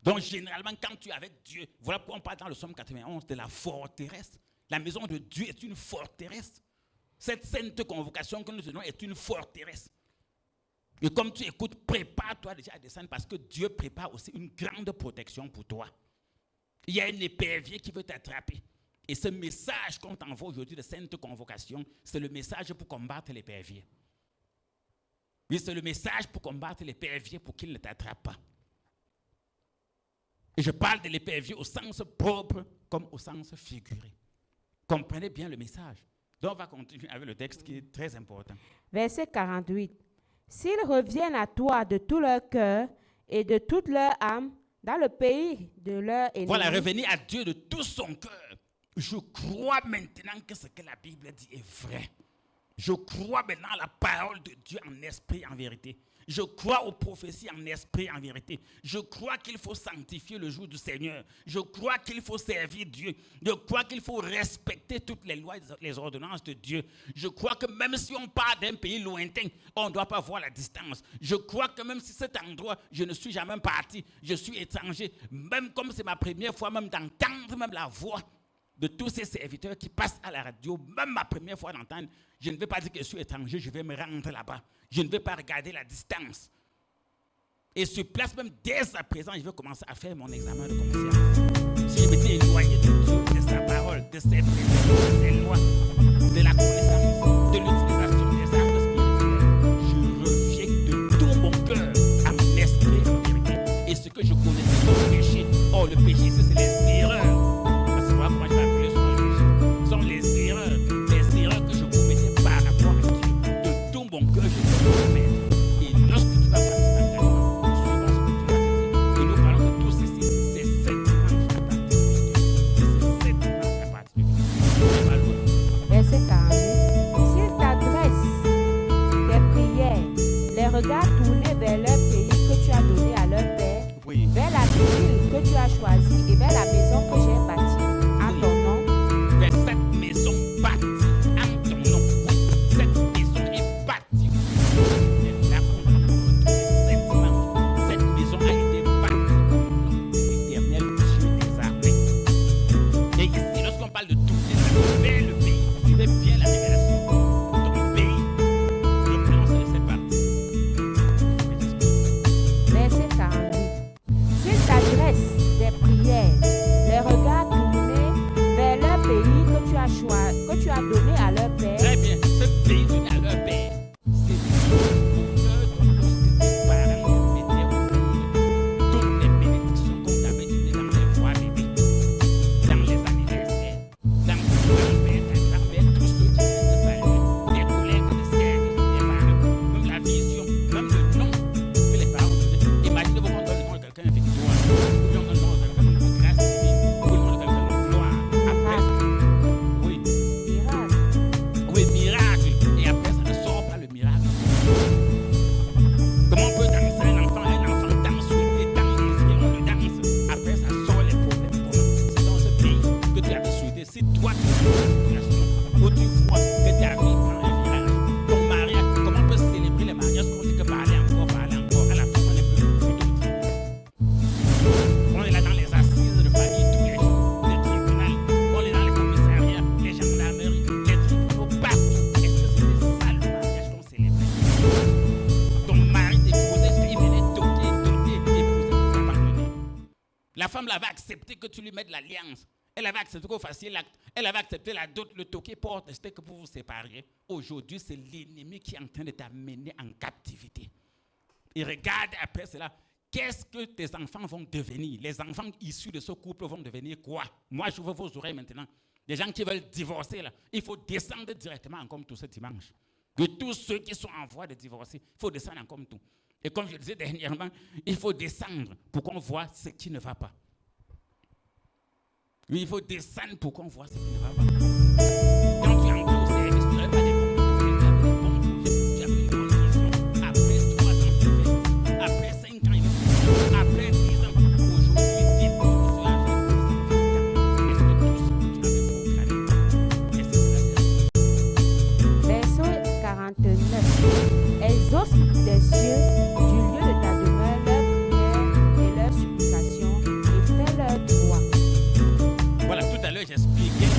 Donc généralement, quand tu es avec Dieu, voilà pourquoi on parle dans le psaume 91 de la forteresse. La maison de Dieu est une forteresse. Cette sainte convocation que nous tenons est une forteresse. Et comme tu écoutes, prépare-toi déjà à descendre parce que Dieu prépare aussi une grande protection pour toi. Il y a un épervier qui veut t'attraper. Et ce message qu'on t'envoie aujourd'hui de sainte convocation, c'est le message pour combattre l'épervier. Oui, c'est le message pour combattre l'épervier pour qu'il ne t'attrape pas. Et je parle de l'épervier au sens propre comme au sens figuré. Comprenez bien le message. Donc on va continuer avec le texte qui est très important. Verset 48. S'ils reviennent à toi de tout leur cœur et de toute leur âme dans le pays de leur ennemi. Voilà, revenir à Dieu de tout son cœur. Je crois maintenant que ce que la Bible dit est vrai. Je crois maintenant à la parole de Dieu en esprit et en vérité. Je crois aux prophéties en esprit et en vérité. Je crois qu'il faut sanctifier le jour du Seigneur. Je crois qu'il faut servir Dieu. Je crois qu'il faut respecter toutes les lois et les ordonnances de Dieu. Je crois que même si on part d'un pays lointain, on ne doit pas voir la distance. Je crois que même si cet endroit, je ne suis jamais parti, je suis étranger, même comme c'est ma première fois même d'entendre même la voix de tous ces serviteurs qui passent à la radio, même ma première fois d'entendre, je ne vais pas dire que je suis étranger, je vais me rendre là-bas. Je ne vais pas regarder la distance. Et sur place, même dès à présent, je vais commencer à faire mon examen de conscience. Si je m'étais éloigné de Dieu, de sa parole, de ses préceptes, de ses lois, de la connaissance, de l'utilisation des armes spirituelles, je reviens de tout mon cœur à mon esprit, à ma vérité. Et ce que je connaissais comme péché, oh, le péché, ici, c'est les erreurs. Parce que moi, je vais appeler ça le péché. Ce sont les erreurs que je commettais par rapport à Dieu. De tout mon cœur, je vais commettre. Et lorsque tu vas passer dans ta vie, suivant ce que tu vas te dire, et nous parlons de tout ceci, c'est cette dimanche à partir de Dieu. C'est cette dimanche à partir de Dieu. Verset 48. S'ils t'adressent des prières, les regards tournés vers leur pays que tu as donné à leur père, Oui. vers la ville que tu as choisie et vers la maison que j'ai bâtie en ton nom, Vers cette maison bâtie en ton nom. Oui, cette maison est bâtie. Et là, on va retrouver cette dimanche. Cette maison a été bâtie au nom de l'Éternel, Dieu des armées. Et ici, lorsqu'on parle de tout, vers le pays, suivez bien la révélation. Ton pays, le prénom de cette partie. verset 48. S'ils t'adressent des prières, les regards tournés vers leur pays que tu as donné à leur père, Très bien, ce pays donné à leur père, c'est le bonheur dont lorsque tes parents te mettaient au monde, toutes les bénédictions qu'on t'avait données dans les voies bébés, dans les anniversaires, dans ton grand-père, ta grand-mère, tous ceux qui viennent te saluer, tes collègues de service, tes parents, même la vision, même le nom que les parents donnaient. Imaginez-vous qu'on donne le nom de quelqu'un victoire, ou bien on donne le nom de quelqu'un de grâce divine, ou le nom de quelqu'un de gloire. Après, oui. miracle. Oui, miracle. Et après, ça ne sort pas le miracle. Comment on peut danser un enfant danse, souhaité, danse, désiré, on le danse. Après, ça sort les problèmes. Comment? C'est dans ce pays que tu avais souhaité. Si toi, tu as une situation où tu vois que ta vie prend un virage, ton mariage, comment on peut célébrer les mariages quand on dit que parler encore, à la fin, on est plus d'autres. On est là dans les assises de famille tous les jours, les tribunaux, on est dans les commissariats, les gendarmeries, les tribunaux, partout. Est-ce que c'est ça le mariage qu'on célébrait? Ton mari t'épousait, il venait toquer, t'épouser, t'abandonner. La femme l'avait accepté que tu lui mettes l'alliance. Elle avait accepté que vous fassiez l'acte. Elle avait accepté la dot, le toquer porte, c'était que pour vous séparer. Aujourd'hui, c'est l'ennemi qui est en train de t'amener en captivité. Et regarde après cela, qu'est-ce que tes enfants vont devenir? Les enfants issus de ce couple vont devenir quoi? Moi, je veux vos oreilles maintenant. Les gens qui veulent divorcer, là, il faut descendre directement en comme tout ce dimanche. Que tous ceux qui sont en voie de divorcer, il faut descendre en comme tout. Et comme je le disais dernièrement, il faut descendre pour qu'on voit ce qui ne va pas. Oui, il faut descendre pour qu'on voit ce qui ne va pas. Quand tu es entré au service, tu n'avais pas des bons projets, tu avais des bons projets, tu avais une bonne vision. Après 3 ans, tu fais. Après 5 ans, il fait. Après 10 ans, aujourd'hui, depuis que tu as fait 10 ans, est-ce que tout ce que tu avais programmé, est-ce que Verset 49. Exauce des cieux, du lieu de ta demeure, leurs prières et leurs supplications, et fais leur droit. voilà, tout à l'heure, j'expliquais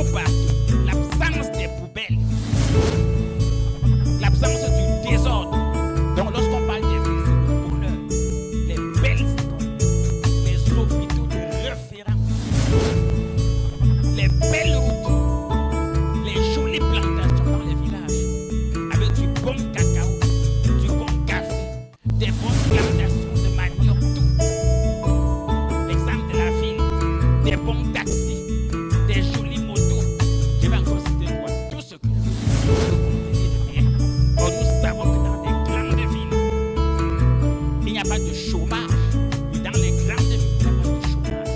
l'eau partout, l'absence des poubelles, l'absence du désordre. Donc lorsqu'on parle des villes, c'est le bonheur, les belles écoles, les hôpitaux de référence, les belles routes, les jolies plantations dans les villages, avec du bon cacao, du bon café, des bonnes plantations de manioc, tout. L'exemple de la ville, des bons taxis, des jolies motos. Je vais encore citer quoi? Tout ce que le contenir de bien. Or, nous savons que dans les grandes villes, il n'y a pas de chômage. Et dans les grandes villes, il n'y a pas de chômage.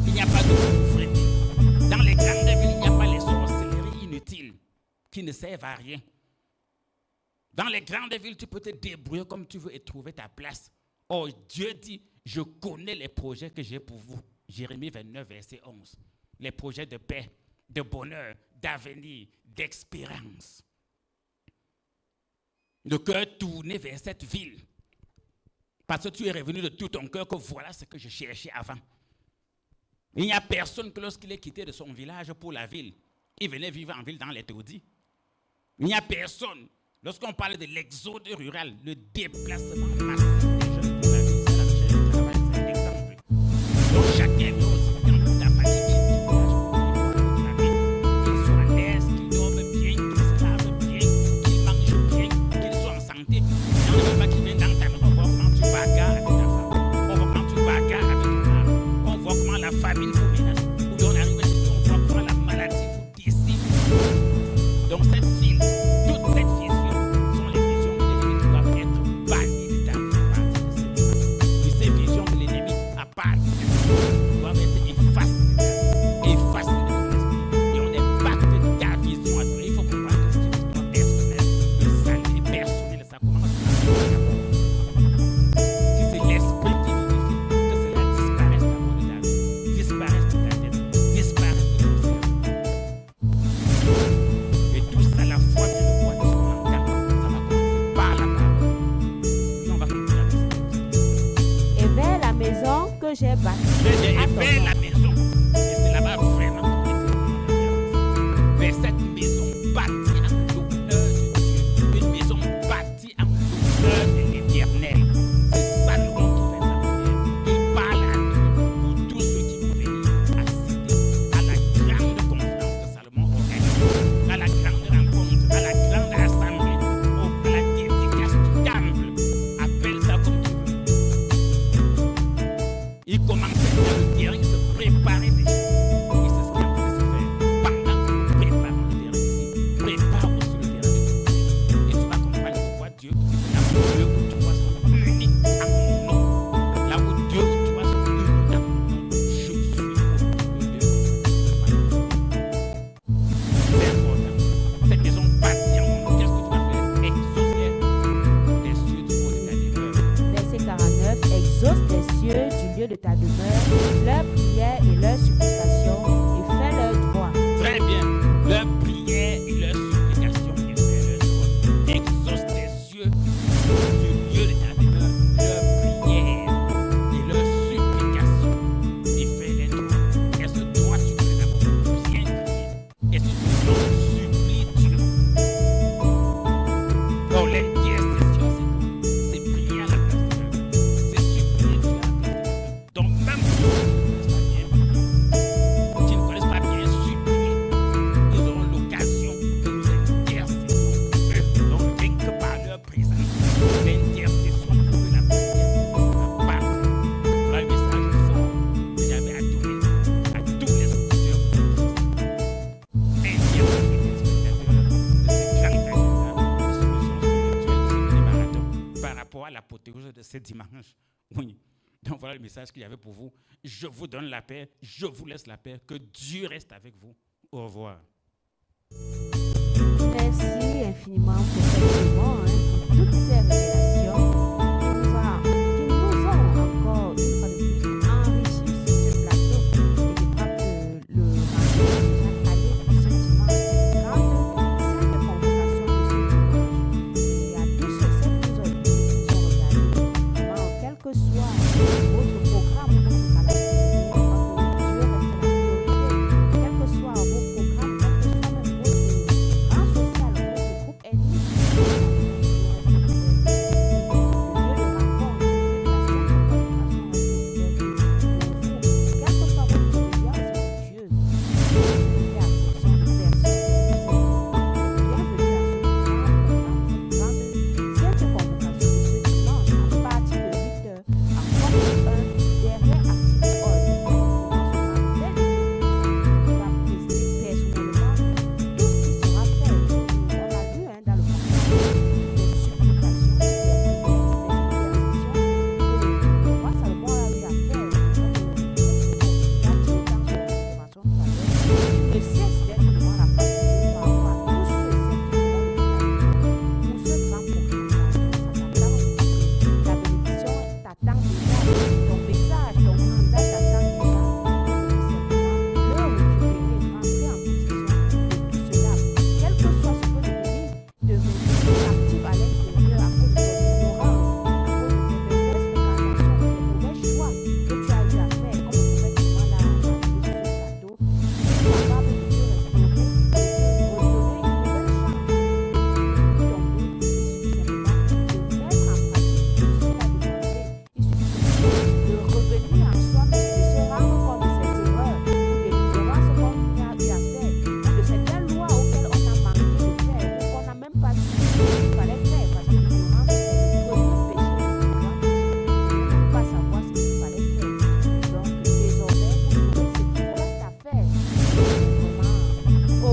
Il n'y a pas de pauvreté. Dans les grandes villes, il n'y a pas les sorcelleries inutiles qui ne servent à rien. Dans les grandes villes, tu peux te débrouiller comme tu veux et trouver ta place. Or, Dieu dit, je connais les projets que j'ai pour vous. Jérémie 29, verset 11. Les projets de paix, de bonheur, d'avenir, d'espérance. Le cœur tourné vers cette ville. Parce que tu es revenu de tout ton cœur que voilà ce que je cherchais avant. Il n'y a personne que lorsqu'il est quitté de son village pour la ville, il venait vivre en ville dans les taudis. Il n'y a personne. Lorsqu'on parle de l'exode rural, le déplacement massif des jeunes pour la vie, c'est la recherche du travail, c'est un exemple. Donc chacun doit aussi dans ta famille quitte du village pour la vie, qu'il soit à l'aise, qu'il dorme bien, qu'il se lave bien, qu'il mange bien, qu'il soit en santé. Et on ne veut pas qu'il vienne dans ta maison, on voit comment tu bagarres avec ta femme, on voit comment tu bagarres avec ton mari, on voit comment la famille vous menace, ou bien on arrive chez toi, on voit comment la maladie vous décide. Donc cette ville, toute cette vision sont les visions de l'ennemi qui doivent être bannies de ta vie à partir de cette image. Et ces visions de l'ennemi à partir de cette image doivent être effacées de ta vie, effacées de ton esprit. Et on est battu de ta vision à toi. Il faut comprendre que c'est une histoire personnelle. Le salut est personnel, ça commence par d'abord. Si c'est l'esprit qui vivifie, que cela disparaisse d'abord de ta vie, disparaisse de ta tête, disparaisse de ton cerveau. Et tout ça, la foi vient de quoi? De ce qu'on entend. Ça va commencer par la parole. Puis on va continuer avec ça. Et vers la maison que j'ai bâtie Et à ton vers nom. la maison. Et c'est là-bas vraiment qu'on était dans la référence. Vers cette maison bâtie en l'honneur de Dieu. Une maison bâtie en l'honneur de l'Éternel. C'est Salomon qui fait sa prière. Il parle à Dieu pour tous ceux qui vont venir assister à la grande conférence que Salomon organise, à la grande rencontre, à la grande assemblée, à la dédicace du temple. Appelle ça comme tu veux. Il commençait à le terrain, il se préparait déjà. Et c'est ce qu'il est en train de se faire. Pendant que nous préparons le terrain ici, prépare aussi le terrain de Dieu. Et tu vas comprendre pourquoi Dieu dit que là où deux ou trois sont unis en mon nom, là où deux ou trois sont unis en mon nom, je suis au milieu d'eux. C'est important. Cette maison bâtie en mon nom, qu'est-ce que tu vas faire? Exaucer des cieux du haut de ta demeure. Verset 49. Exauce des cieux du lieu de ta demeure leurs prières et leurs supplications et fais leur droit. Très bien. Leurs prières et leurs supplications et fais leur droit. Exauce des cieux du lieu de ta demeure, leurs prières et leurs supplications et fais les droits. Est-ce que toi tu peux d'abord bien prier? Est-ce que tu peux supplier Dieu? Donc l'intercession, c'est quoi? C'est prier à la place de quelqu'un. C'est supplier Dieu à la place de quelqu'un. Donc même pour ceux qui ne connaissent pas bien supplier, ils auront l'occasion que nous intercédions pour eux. Donc rien que par leur présence, l'intercession pour eux, la prière pour eux, ça va partir. Voilà le message fort que j'avais à donner à tous les auditeurs de téléspectateurs de ce grand agenda de solutions spirituelles de ce mini-marathon par rapport à l'apothéose de ce dimanche. Oui. Donc voilà le message qu'il y avait pour vous. Je vous donne la paix, je vous laisse la paix. Que Dieu reste avec vous. Au revoir. Merci infiniment pour cette demande, pour toutes ces révélations qui nous ont encore une fois de plus enrichi sur ce plateau. Et je crois que le rendez-vous est déjà calé pour ce dimanche, cette grande sainte convocation de ce dimanche. Et à tous ceux qui nous ont écoutés, qui nous ont regardés, vraiment, quel que soit votre programme ou votre calendrier, je crois que Dieu reste la priorité. Quel que soit vos programmes,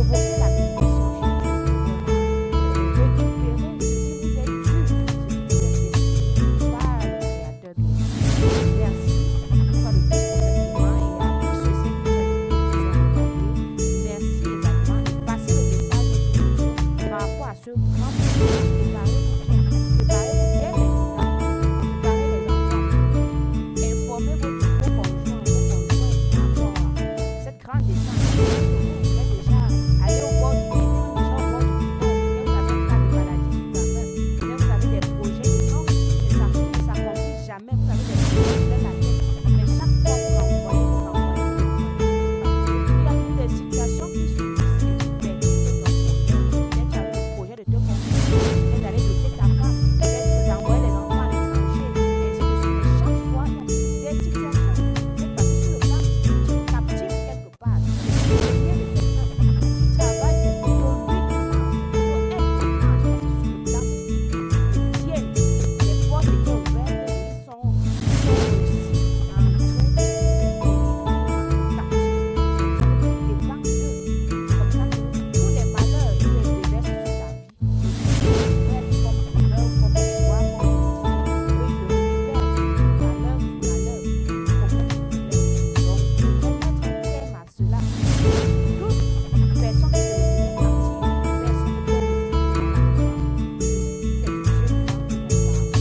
provoquer la bénédiction chez vous, récupérer ce qui vous est dû, ce qui vous est destiné par le Créateur bien. Merci une fois de plus profondément et à tous ceux qui nous ont regardés. Merci également de passer le message autour par rapport à ce grand projet. Préparez-vous bien les enfants, préparez les enfants. Informez vos conjoints par rapport à cette grande descente. Vous êtes déjà allé au bord du Nil, déjà au bord du Nil, vous n'avez pas de maladie sous la main, vous avez des projets qui ne s'accomplissent jamais, vous avez des projets sur la tête, mais chaque fois vous renvoyez. Il y a des situations qui surgissent et qui permettent de peut-être avec le projet de te construire, peut-être d'aller doter ta femme, peut-être d'envoyer les enfants à l'étranger, et ainsi de suite. Mais chaque fois, il y a des situations, peut-être parce que sur le plan captif quelque part, c'est le bien de quelqu'un qui travaille, c'est plutôt lui qui mange, plutôt elle qui mange, parce que sur le plan ils tiennent, les portes étaient ouvertes et ils sont réussis à entrer et captifs. Ça dépend d'eux. C'est comme ça que tous les malheurs, ils les déversent sur ta vie. Comme douleur, comme joie, comme eux, ils le récupèrent malheur sur malheur, pour que tu plaies. Donc, je vais mettre un thème à cela. Toute personne qui se retrouve captive, personne ne peut résister à la puissance de Dieu. C'est Dieu qui va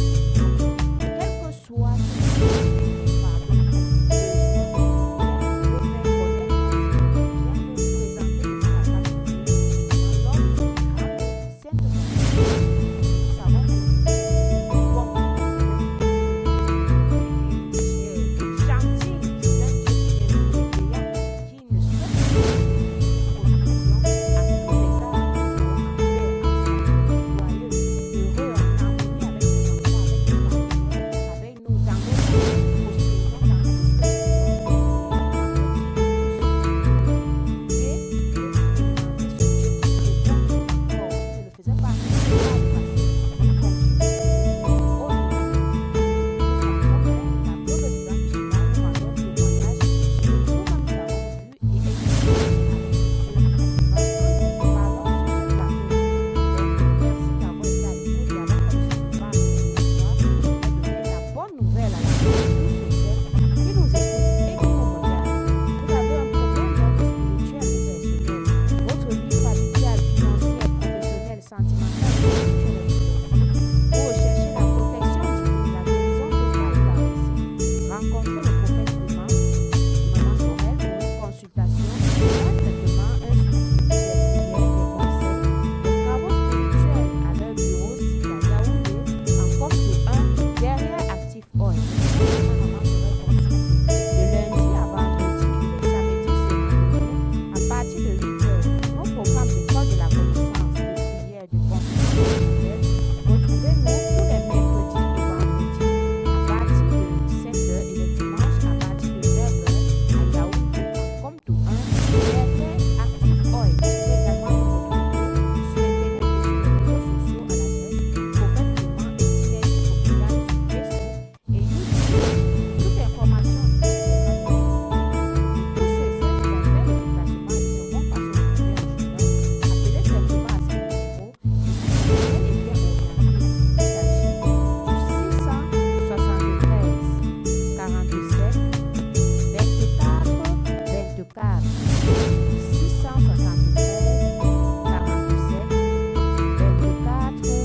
nous parler. Quel que soit ce que tu pardon,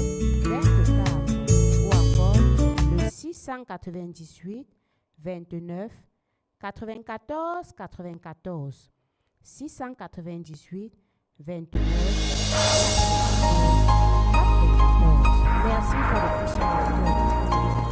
ou encore le 698 29 94 94 698 29 94. Merci pour le prochain.